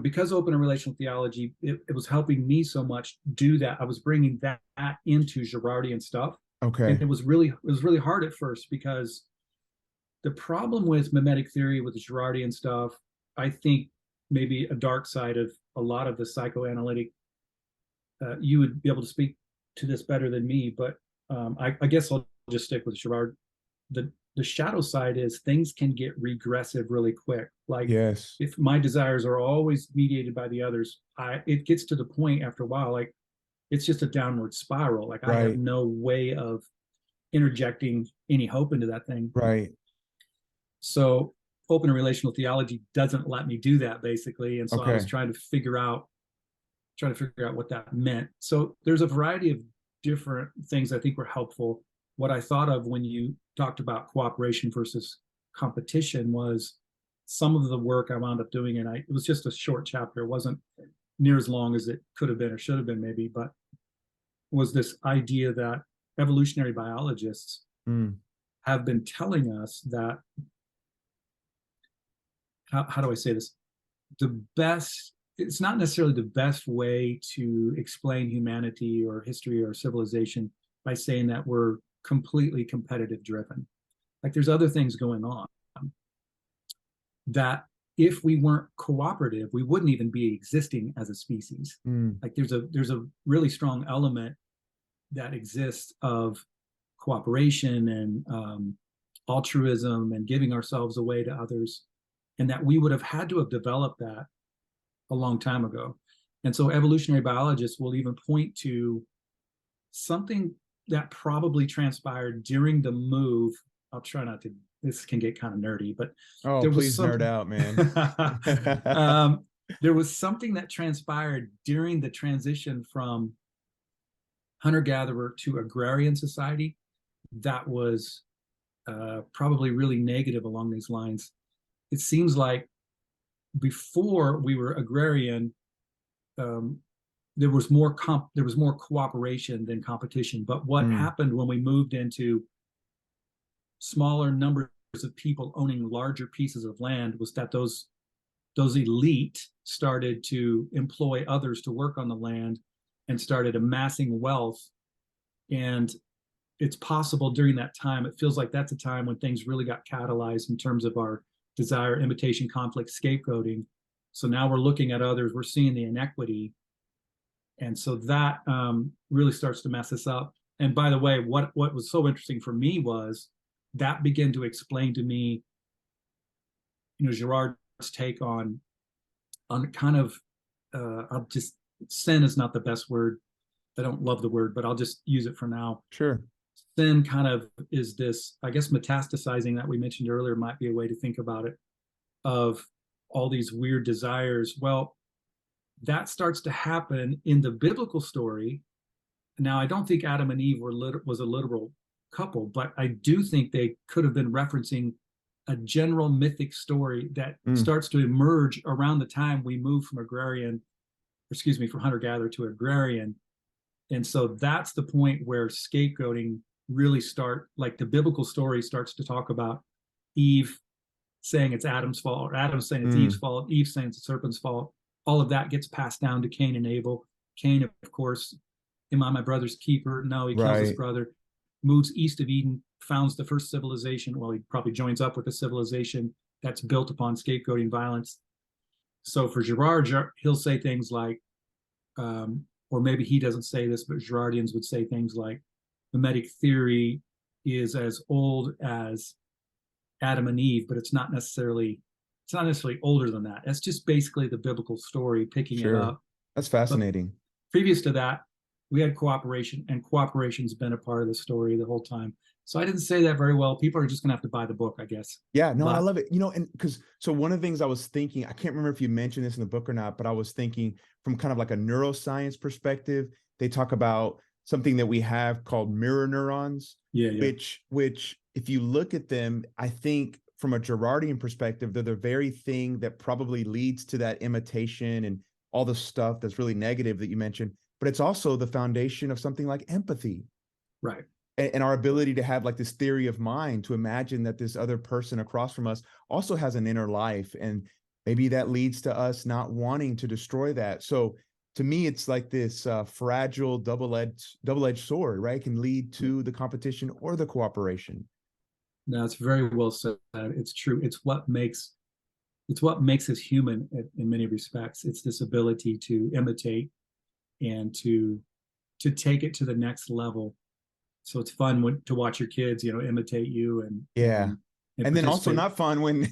because open and relational theology, it was helping me so much do that. I was bringing that into Girardian stuff. Okay. And it was really hard at first, because the problem with mimetic theory, with the Girardian stuff, I think maybe a dark side of a lot of the psychoanalytic, you would be able to speak to this better than me, but I guess I'll just stick with Girard. The shadow side is things can get regressive really quick. Like, yes, if my desires are always mediated by the others, it gets to the point after a while, like it's just a downward spiral. Like, I have no way of interjecting any hope into that thing. Right. So open and relational theology doesn't let me do that, basically. And so I was trying to figure out what that meant. So there's a variety of different things I think were helpful. What I thought of when you talked about cooperation versus competition was some of the work I wound up doing, and it was just a short chapter. It wasn't near as long as it could have been or should have been, maybe, but was this idea that evolutionary biologists have been telling us that, how do I say this? It's not necessarily the best way to explain humanity or history or civilization by saying that we're completely competitive driven. Like, there's other things going on that if we weren't cooperative, we wouldn't even be existing as a species. Like, there's a really strong element that exists of cooperation and altruism and giving ourselves away to others, and that we would have had to have developed that a long time ago. And so evolutionary biologists will even point to something that probably transpired during the move. I'll try not to, this can get kind of nerdy, but there was please nerd out, man. There was something that transpired during the transition from hunter-gatherer to agrarian society that was probably really negative along these lines. It seems like before we were agrarian, there was more cooperation than competition. But what happened when we moved into smaller numbers of people owning larger pieces of land was that those elite started to employ others to work on the land and started amassing wealth. And it's possible during that time, it feels like that's a time when things really got catalyzed in terms of our desire, imitation, conflict, scapegoating. So now we're looking at others, we're seeing the inequity. And so that really starts to mess us up. And by the way, what was so interesting for me was that began to explain to me, Girard's take on kind of, sin is not the best word. I don't love the word, but I'll just use it for now. Sure. Sin kind of is this, I guess, metastasizing that we mentioned earlier might be a way to think about it, of all these weird desires. Well, that starts to happen in the biblical story. Now, I don't think Adam and Eve was a literal couple, but I do think they could have been referencing a general mythic story that starts to emerge around the time we move from from hunter-gatherer to agrarian. And so that's the point where scapegoating really like the biblical story starts to talk about Eve saying it's Adam's fault, or Adam saying it's Eve's fault, Eve saying it's the serpent's fault. All of that gets passed down to Cain and Abel. Cain, of course, am I my brother's keeper? No, he kills his brother, moves east of Eden, founds the first civilization. Well, he probably joins up with a civilization that's built upon scapegoating violence. So for Girard, he'll say things like, or maybe he doesn't say this, but Girardians would say things like, mimetic theory is as old as Adam and Eve, but it's not necessarily older than that. It's just basically the biblical story picking it up. That's fascinating. But previous to that, we had cooperation, and cooperation's been a part of the story the whole time. So I didn't say that very well. People are just going to have to buy the book, I guess. Yeah, no, I love it. And so one of the things I was thinking, I can't remember if you mentioned this in the book or not, but I was thinking from kind of like a neuroscience perspective, they talk about something that we have called mirror neurons, Yeah, yeah. which if you look at them, I think from a Girardian perspective, they're the very thing that probably leads to that imitation and all the stuff that's really negative that you mentioned. But it's also the foundation of something like empathy. Right. And our ability to have like this theory of mind, to imagine that this other person across from us also has an inner life, and maybe that leads to us not wanting to destroy that. So to me, it's like this fragile double-edged sword, right? It can lead to the competition or the cooperation. No, it's very well said. It's true. It's what makes us human in many respects. It's this ability to imitate and to take it to the next level. So it's fun to watch your kids, imitate you Yeah. and And then also participate. not fun when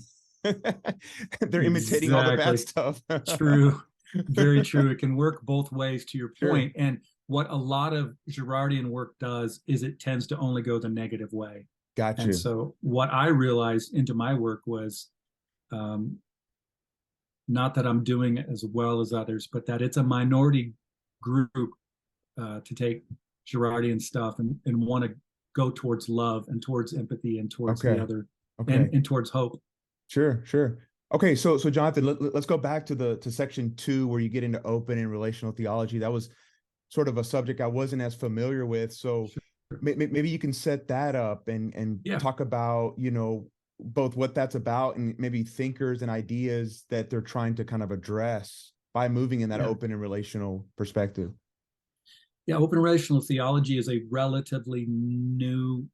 they're imitating all the bad Exactly. stuff. True. Very true. It can work both ways, to your Sure. point. And what a lot of Girardian work does is it tends to only go the negative way. Got And you. so what I realized into my work was, um, not that I'm doing it as well as others, but that it's a minority group to take Girardian stuff and want to go towards love and towards empathy and towards the Okay. other, Okay. and towards hope. Sure, sure. Okay, so Jonathan, let's go back to the to section 2 where you get into open and relational theology. That was sort of a subject I wasn't as familiar with. So Sure. maybe you can set that up and Yeah. talk about, both what that's about and maybe thinkers and ideas that they're trying to kind of address by moving in that Yeah. open and relational perspective. Yeah. Open relational theology is a relatively new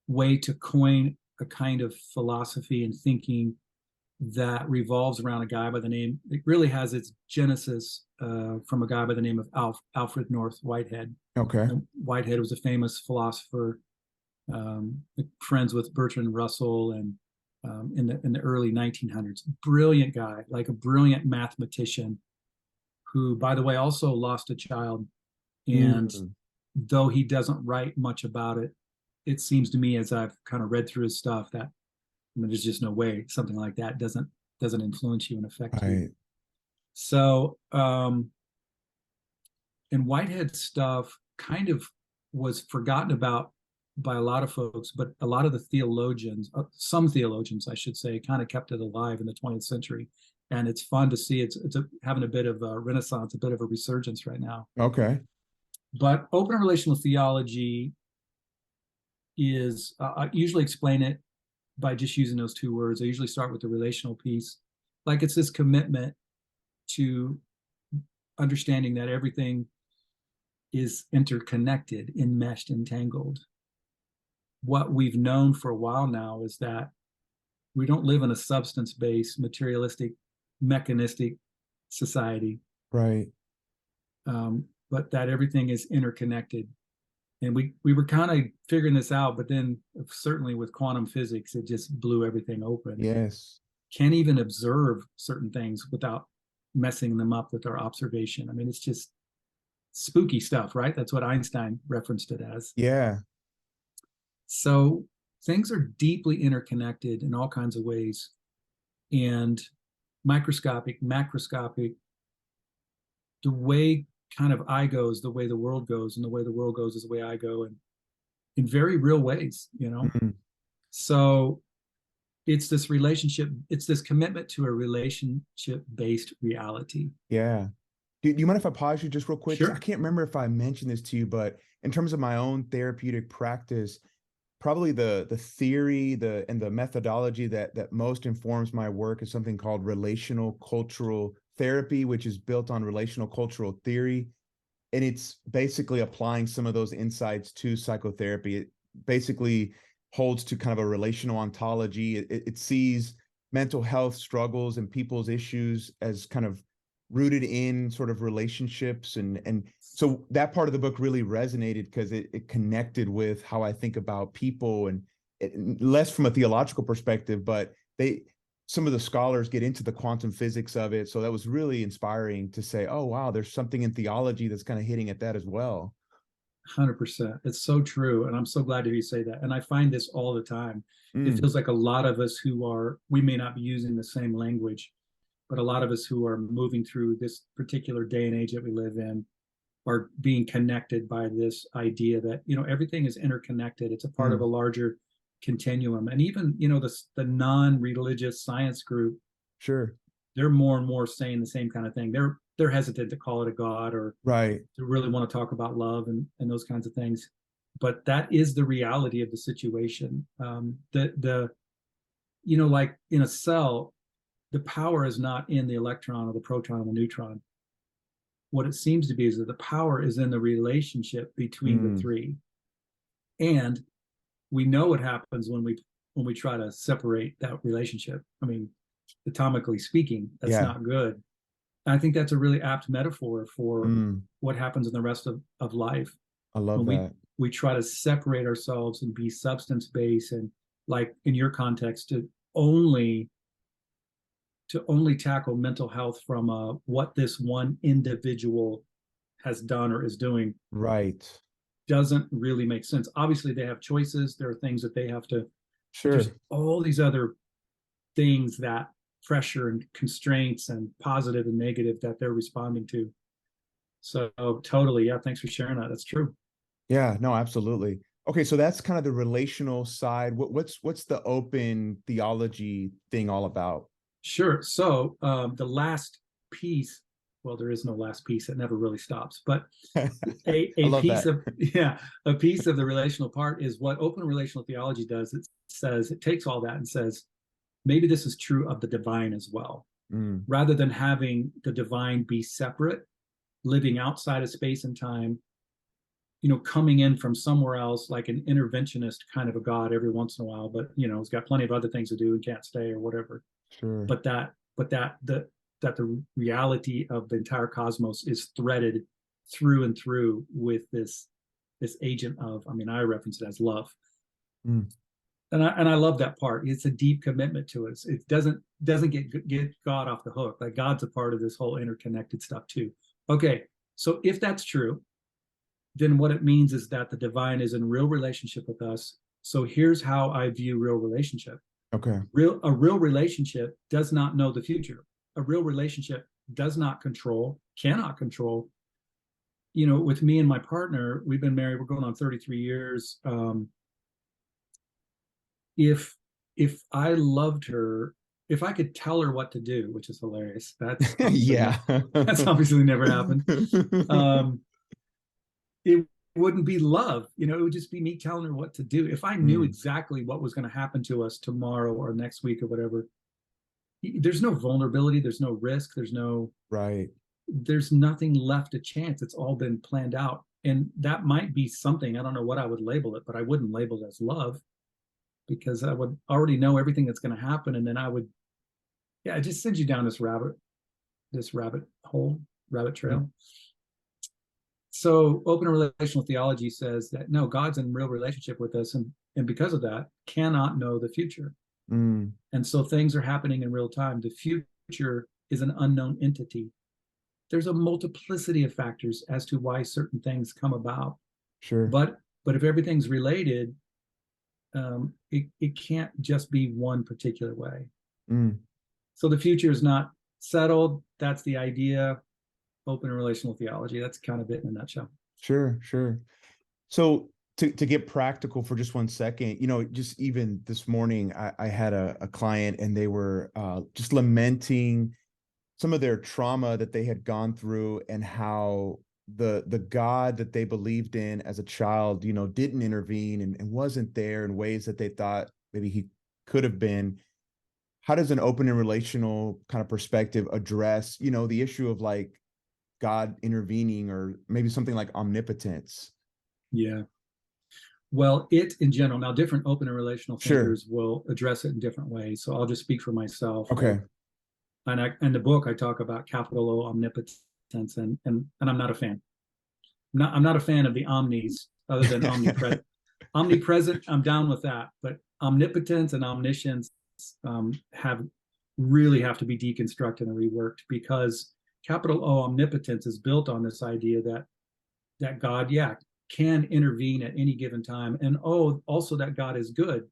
way to coin a kind of philosophy and thinking that revolves around a guy by the name, it really has its genesis from a guy by the name of Alfred North Whitehead. Okay. And Whitehead was a famous philosopher, friends with Bertrand Russell, and in the early 1900s. Brilliant guy, like a brilliant mathematician, who, by the way, also lost a child. And Mm, though he doesn't write much about it, it seems to me, as I've kind of read through his stuff, that there's just no way something like that doesn't influence you and affect you. right. So, and Whitehead's stuff kind of was forgotten about by a lot of folks, but a lot of the theologians, some theologians, I should say, kind of kept it alive in the 20th century. And it's fun to see having a bit of a renaissance, a bit of a resurgence right now. Okay. But open relational theology is, I usually explain it by just using those two words. I usually start with the relational piece. Like, it's this commitment to understanding that everything is interconnected, enmeshed, entangled. What we've known for a while now is that we don't live in a substance-based, materialistic, mechanistic society, Right. but that everything is interconnected. And we were kind of figuring this out, but then certainly with quantum physics, it just blew everything open. Yes. Can't even observe certain things without messing them up with our observation. I mean, it's just spooky stuff, right? That's what Einstein referenced it as. Yeah. So things are deeply interconnected in all kinds of ways, and microscopic, macroscopic. The way kind of I go is the way the world goes, and the way the world goes is the way I go, and in very real ways. Mm, So it's this relationship, it's this commitment to a relationship-based reality. yeah. Do you mind if I pause you just real quick? 'Cause I Sure. can't remember if I mentioned this to you, but in terms of my own therapeutic practice, probably the theory and the methodology that most informs my work is something called relational cultural therapy, which is built on relational cultural theory. And it's basically applying some of those insights to psychotherapy. It basically holds to kind of a relational ontology. It sees mental health struggles and people's issues as kind of rooted in sort of relationships, and so that part of the book really resonated because it connected with how I think about people, and less from a theological perspective, but some of the scholars get into the quantum physics of it. So that was really inspiring to say, oh, wow, there's something in theology that's kind of hitting at that as well. 100%. It's so true. And I'm so glad to hear you say that. And I find this all the time. It Mm, feels like a lot of us we may not be using the same language, but a lot of us who are moving through this particular day and age that we live in are being connected by this idea that, you know, everything is interconnected. It's a part of a larger continuum. And even, you know, the non-religious science group, Sure. they're more and more saying the same kind of thing. They're hesitant to call it a God, or Right. to really want to talk about love and those kinds of things. But that is the reality of the situation. You know, like in a cell, the power is not in the electron or the proton or the neutron. What it seems to be is that the power is in the relationship between the three. And we know what happens when we try to separate that relationship. I mean, atomically speaking, that's not good. And I think that's a really apt metaphor for what happens in the rest of life. I love when that. we try to separate ourselves and be substance-based, and like in your context, to only tackle mental health from what this one individual has done or is doing. Right. Doesn't really make sense. Obviously, they have choices. There are things that they have to. Sure. There's all these other things, that pressure and constraints and positive and negative, that they're responding to. So totally, yeah. Thanks for sharing that. That's true. Yeah. No, absolutely. Okay, so that's kind of the relational side. What's the open theology thing all about? Sure. So the last piece, well, there is no last piece. It never really stops. But a piece of a piece of the relational part is what open relational theology does. It says, it takes all that and says, maybe this is true of the divine as well. Rather than having the divine be separate, living outside of space and time, you know, coming in from somewhere else, like an interventionist kind of a God every once in a while, but you know, he's got plenty of other things to do and can't stay or whatever. Sure. But that the reality of the entire cosmos is threaded through and through with this agent of, I mean, I reference it as love. And I love that part. It's a deep commitment to us. It doesn't get God off the hook. Like, God's a part of this whole interconnected stuff too. Okay, so if that's true, then what it means is that the divine is in real relationship with us. So here's how I view real relationship. Okay. A real relationship does not know the future. A real relationship does not control, cannot control. You know, with me and my partner, we've been married, we're going on 33 years. If I loved her, if I could tell her what to do, which is hilarious, that's that's obviously never happened. It wouldn't be love, you know, it would just be me telling her what to do. If I knew exactly what was going to happen to us tomorrow or next week or whatever, there's no vulnerability, there's no risk, there's nothing left to chance. It's all been planned out. And that might be something, I don't know what I would label it, but I wouldn't label it as love, because I would already know everything that's going to happen. And then I would, it just sends you down this rabbit trail. So open relational theology says that no, God's in real relationship with us, and because of that, cannot know the future. And so things are happening in real time. The future is an unknown entity. There's a multiplicity of factors as to why certain things come about. Sure. But if everything's related, it can't just be one particular way. So the future is not settled. That's the idea. Open and relational theology. That's kind of it in a nutshell. Sure. So to get practical for just 1 second, you know, just even this morning, I had a client, and they were just lamenting some of their trauma that they had gone through, and how the God that they believed in as a child, you know, didn't intervene and wasn't there in ways that they thought maybe he could have been. How does an open and relational kind of perspective address, you know, the issue of like God intervening, or maybe something like omnipotence? Yeah. Well, it in general, now different open and relational thinkers will address it in different ways. So I'll just speak for myself. Okay. And in the book, I talk about capital O omnipotence, and I'm not a fan. I'm not a fan of the omnis, other than omnipresent. Omnipresent, I'm down with that. But omnipotence and omniscience have to be deconstructed and reworked, because capital O omnipotence is built on this idea that God, can intervene at any given time, and also that God is good.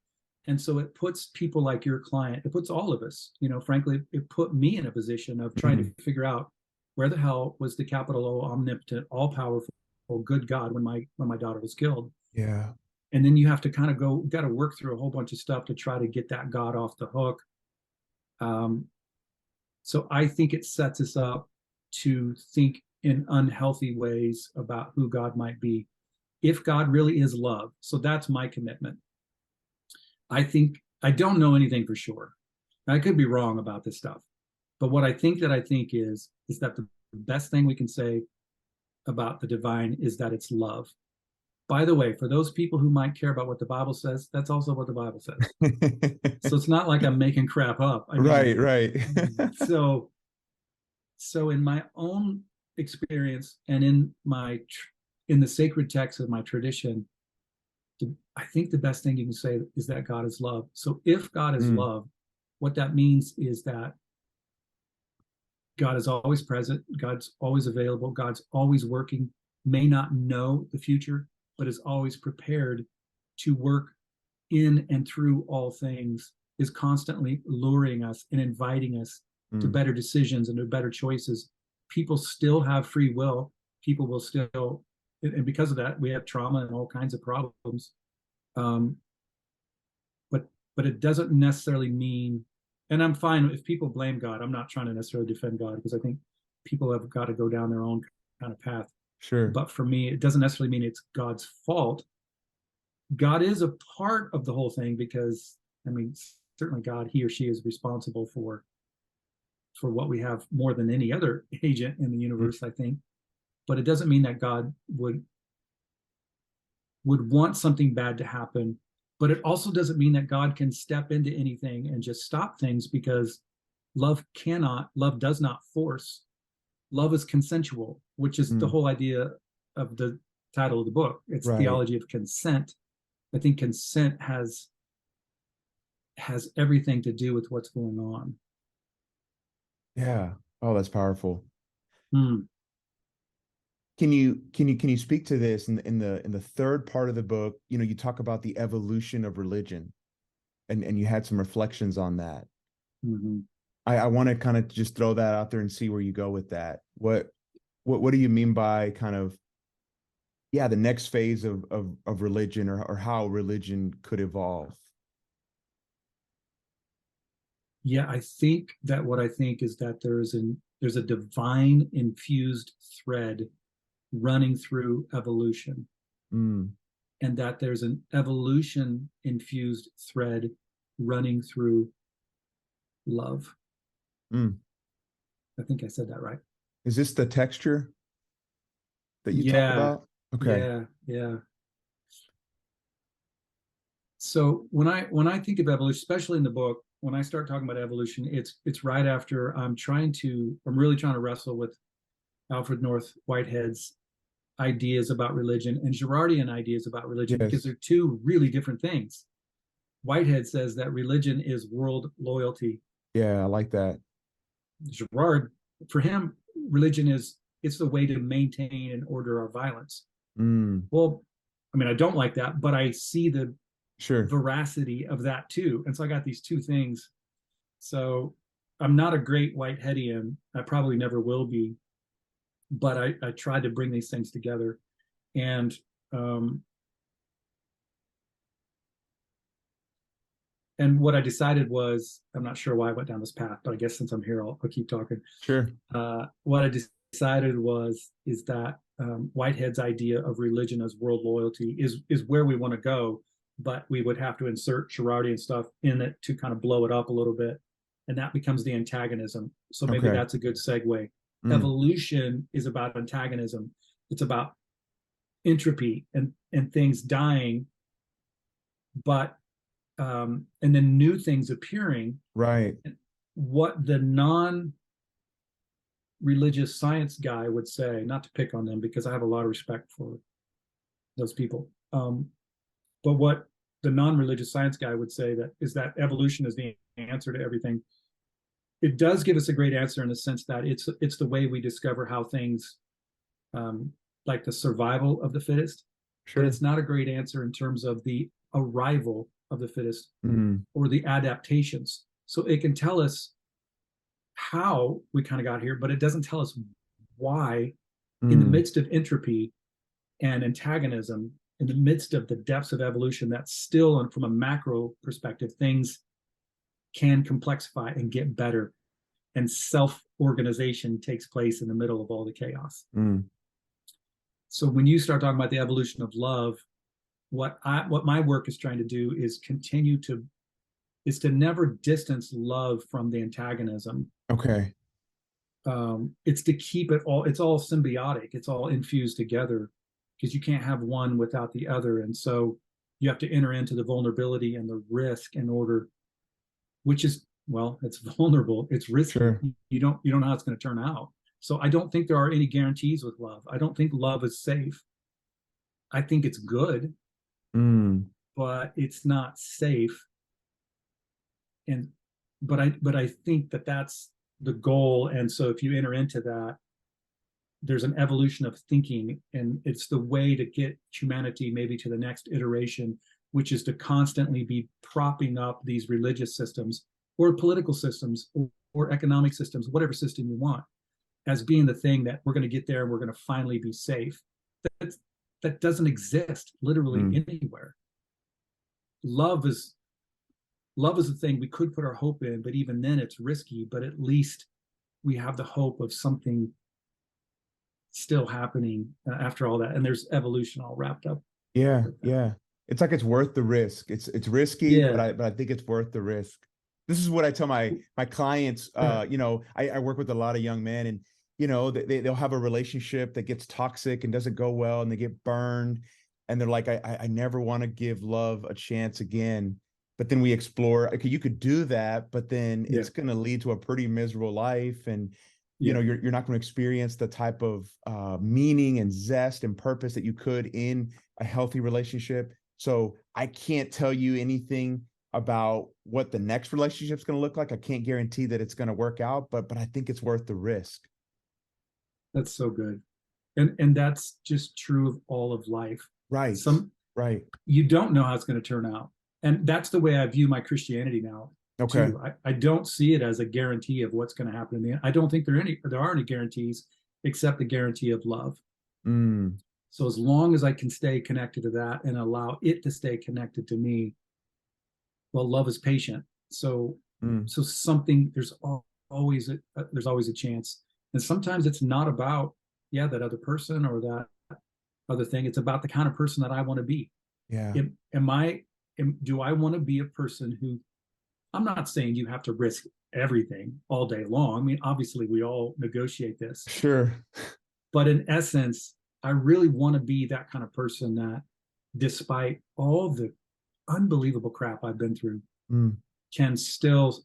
And so it puts people like your client, it puts all of us, you know, frankly, it put me in a position of trying to figure out, where the hell was the capital O, omnipotent, all powerful, good God when my daughter was killed? Yeah. And then you have to kind of got to work through a whole bunch of stuff to try to get that God off the hook. So I think it sets us up to think in unhealthy ways about who God might be, if God really is love. So that's my commitment. I think I don't know anything for sure. I could be wrong about this stuff, but what I think is that the best thing we can say about the divine is that it's love. By the way, for those people who might care about what the Bible says, that's also what the Bible says. So it's not like I'm making crap up. I mean, Right. so in my own experience and in the sacred text of my tradition, I think the best thing you can say is that God is love. So if God is love, what that means is that God is always present, God's always available, God's always working, may not know the future, but is always prepared to work in and through all things, is constantly luring us and inviting us to better decisions and to better choices. People still have free will. People will still, and because of that, we have trauma and all kinds of problems. But it doesn't necessarily mean, and I'm fine if people blame God. I'm not trying to necessarily defend God, because I think people have got to go down their own kind of path. Sure. But for me, it doesn't necessarily mean it's God's fault. God is a part of the whole thing, because, I mean, certainly God, he or she is responsible for what we have more than any other agent in the universe, I think. But it doesn't mean that God would want something bad to happen. But it also doesn't mean that God can step into anything and just stop things, because love does not force. Love is consensual, which is the whole idea of the title of the book. It's Right. Theology of Consent. I think consent has everything to do with what's going on. Yeah. Oh, that's powerful. Hmm. Can you speak to this in the third part of the book? You know, you talk about the evolution of religion, and you had some reflections on that. Mm-hmm. I want to kind of just throw that out there and see where you go with that. What do you mean by kind of, yeah, the next phase of religion, or how religion could evolve? Yeah, I think that what I think is that there's a divine infused thread running through evolution, and that there's an evolution infused thread running through love. I think I said that right. Is this the texture that you talk about? Okay. Yeah. So when I think of evolution, especially in the book, when I start talking about evolution, it's right after I'm really trying to wrestle with Alfred North Whitehead's ideas about religion and Girardian ideas about religion, because they're two really different things. Whitehead says that religion is world loyalty. Yeah, I like that. Girard, for him, religion it's the way to maintain and order our violence. Well, I mean, I don't like that, but I see the veracity of that too. And so I got these two things. So I'm not a great Whiteheadian. I probably never will be, but I tried to bring these things together. And what I decided was, I'm not sure why I went down this path, but I guess since I'm here, I'll keep talking. Sure. What I decided is that Whitehead's idea of religion as world loyalty is where we want to go, but we would have to insert Girardian stuff in it to kind of blow it up a little bit, and that becomes the antagonism. So maybe that's a good segue. Evolution is about antagonism. It's about entropy and things dying, but and then new things appearing. Right. What the non-religious science guy would say, not to pick on them because I have a lot of respect for those people, but what the non-religious science guy would say is that evolution is the answer to everything. It does give us a great answer in the sense that it's the way we discover how things, like the survival of the fittest. But it's not a great answer in terms of the arrival of the fittest or the adaptations. So it can tell us how we kind of got here, but it doesn't tell us why, in the midst of entropy and antagonism, in the midst of the depths of evolution, that still, and from a macro perspective, things can complexify and get better, and self-organization takes place in the middle of all the chaos. So when you start talking about the evolution of love, what my work is trying to do is to never distance love from the antagonism. Okay. It's to keep it all, it's all symbiotic, it's all infused together, because you can't have one without the other. And so you have to enter into the vulnerability and the risk in order, which is, well, it's vulnerable, it's risky. Sure. You don't know how it's going to turn out. So I don't think there are any guarantees with love. I don't think love is safe. I think it's good, but it's not safe. And but I think that that's the goal. And so if you enter into that, there's an evolution of thinking, and it's the way to get humanity maybe to the next iteration, which is to constantly be propping up these religious systems or political systems or economic systems, whatever system you want, as being the thing that we're going to get there and we're going to finally be safe. That doesn't exist literally anywhere. Love is a thing we could put our hope in, but even then it's risky. But at least we have the hope of something still happening after all that. And there's evolution all wrapped up. Yeah. It's like it's worth the risk. It's risky, but I think it's worth the risk. This is what I tell my clients. I work with a lot of young men, and they'll have a relationship that gets toxic and doesn't go well, and they get burned, and they're like, I never want to give love a chance again. But then we explore, okay, you could do that, but then it's going to lead to a pretty miserable life, and you're not going to experience the type of meaning and zest and purpose that you could in a healthy relationship. So I can't tell you anything about what the next relationship is going to look like. I can't guarantee that it's going to work out, but I think it's worth the risk. That's so good. And that's just true of all of life. Right. Right. You don't know how it's going to turn out. And that's the way I view my Christianity now. Okay. Too. I don't see it as a guarantee of what's going to happen in the end. I don't think there are any guarantees except the guarantee of love. So as long as I can stay connected to that and allow it to stay connected to me, well, love is patient. So something, there's always a chance. And sometimes it's not about that other person or that other thing. It's about the kind of person that I want to be. Yeah. Do I want to be a person who, I'm not saying you have to risk everything all day long. I mean, obviously we all negotiate this. Sure. But in essence, I really want to be that kind of person that, despite all the unbelievable crap I've been through, can still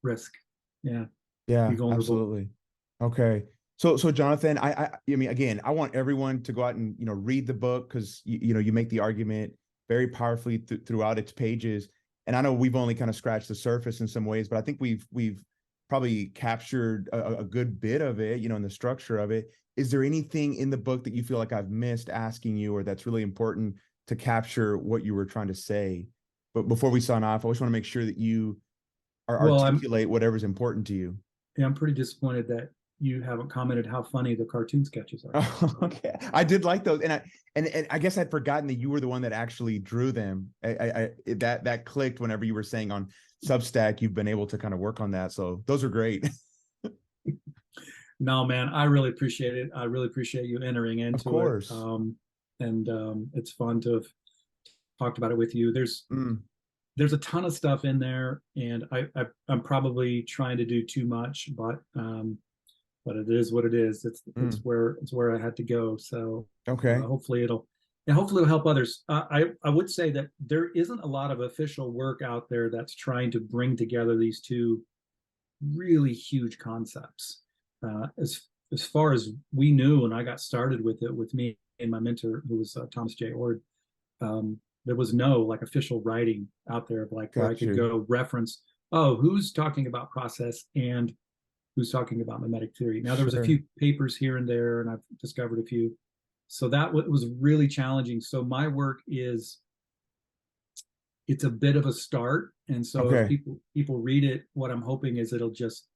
risk. Yeah. Yeah, absolutely. Okay. So Jonathan, I mean, again, I want everyone to go out and, read the book, because, you make the argument very powerfully throughout its pages. And I know we've only kind of scratched the surface in some ways, but I think we've probably captured a good bit of it, in the structure of it. Is there anything in the book that you feel like I've missed asking you, or that's really important to capture what you were trying to say? But before we sign off, I always want to make sure that you articulate whatever's important to you. Yeah, I'm pretty disappointed that you haven't commented how funny the cartoon sketches are. Oh, okay. I did like those, and I guess I'd forgotten that you were the one that actually drew them. That clicked whenever you were saying on Substack you've been able to kind of work on that. So those are great. No, man, I really appreciate it. I really appreciate you entering into it. Of course. It's fun to have talked about it with you. There's a ton of stuff in there, and I'm probably trying to do too much, but it is what it is. It's where I had to go. So okay. Hopefully it'll help others. I would say that there isn't a lot of official work out there that's trying to bring together these two really huge concepts. As far as we knew, and I got started with it with me and my mentor, who was Thomas J. Ord, there was no official writing out there where I could go reference, who's talking about process and who's talking about mimetic theory. Now, there was a few papers here and there, and I've discovered a few. So that was really challenging. So my work it's a bit of a start. And so if people read it, what I'm hoping is it'll just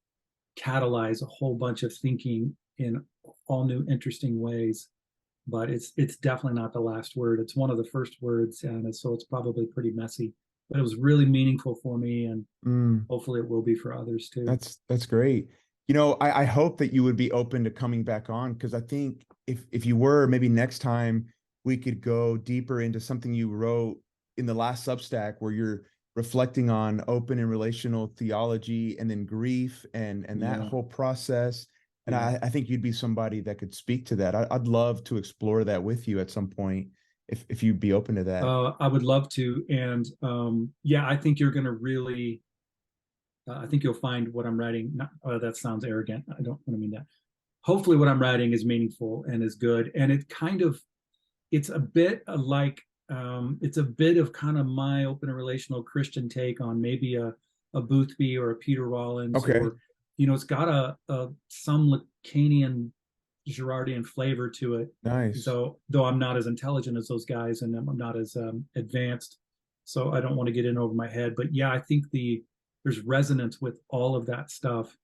catalyze a whole bunch of thinking in all new interesting ways. But it's definitely not the last word. It's one of the first words, and so it's probably pretty messy. But it was really meaningful for me, and hopefully it will be for others too. That's great. You know, I hope that you would be open to coming back on, because I think if you were, maybe next time we could go deeper into something you wrote in the last Substack, where you're reflecting on open and relational theology and then grief and that whole process. And I think you'd be somebody that could speak to that. I'd love to explore that with you at some point if you'd be open to that. I would love to. And yeah, I think you're going to really, I think you'll find what I'm writing. Not, that sounds arrogant. I don't want to mean that. Hopefully what I'm writing is meaningful and is good. And it kind of, it's a bit like, it's a bit of kind of my open and relational Christian take on maybe a Boothby or a Peter Rollins, or, you know, it's got some Lacanian Girardian flavor to it. Nice. So though I'm not as intelligent as those guys, and I'm not as advanced, so I don't want to get in over my head. But yeah, I think there's resonance with all of that stuff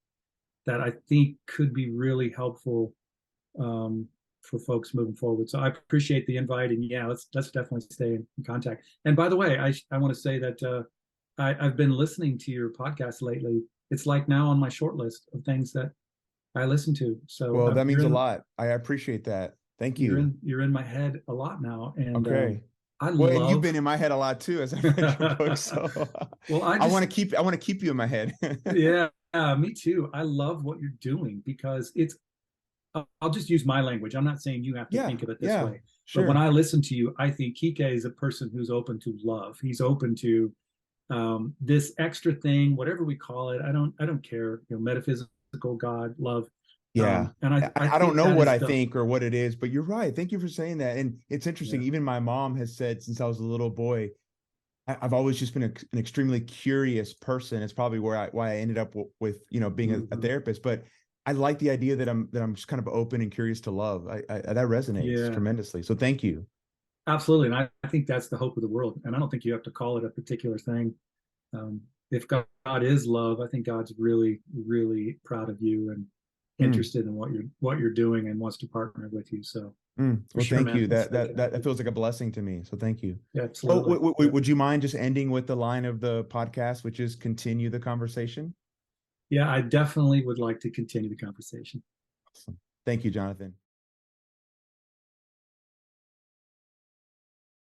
that I think could be really helpful for folks moving forward. So I appreciate the invite, and yeah, let's definitely stay in contact. And by the way, I want to say that I've been listening to your podcast lately. It's like now on my short list of things that I listen to. So well, that means a lot. I appreciate that. Thank you. You're in my head a lot now, and okay. And you've been in my head a lot too, as I've read your book. So well, I want to keep you in my head. Yeah, me too. I love what you're doing, because it's, I'll just use my language. I'm not saying you have to think of it this way. Sure. But when I listen to you, I think Kike is a person who's open to love. He's open to this extra thing, whatever we call it. I don't care. You know, metaphysical, God, love. Yeah. And I don't know what I think or what it is, but you're right. Thank you for saying that. And it's interesting. Even my mom has said since I was a little boy, I've always just been an extremely curious person. It's probably why I ended up with you know, being a therapist. But I like the idea that I'm just kind of open and curious to love. That resonates tremendously. So thank you. Absolutely. And I think that's the hope of the world. And I don't think you have to call it a particular thing. If God is love, I think God's really, really proud of you and interested in what you're doing and wants to partner with you. So well, sure, thank you. That feels like a blessing to me. So thank you. Yeah, absolutely. Oh, would you mind just ending with the line of the podcast, which is continue the conversation? Yeah, I definitely would like to continue the conversation. Awesome. Thank you, Jonathan.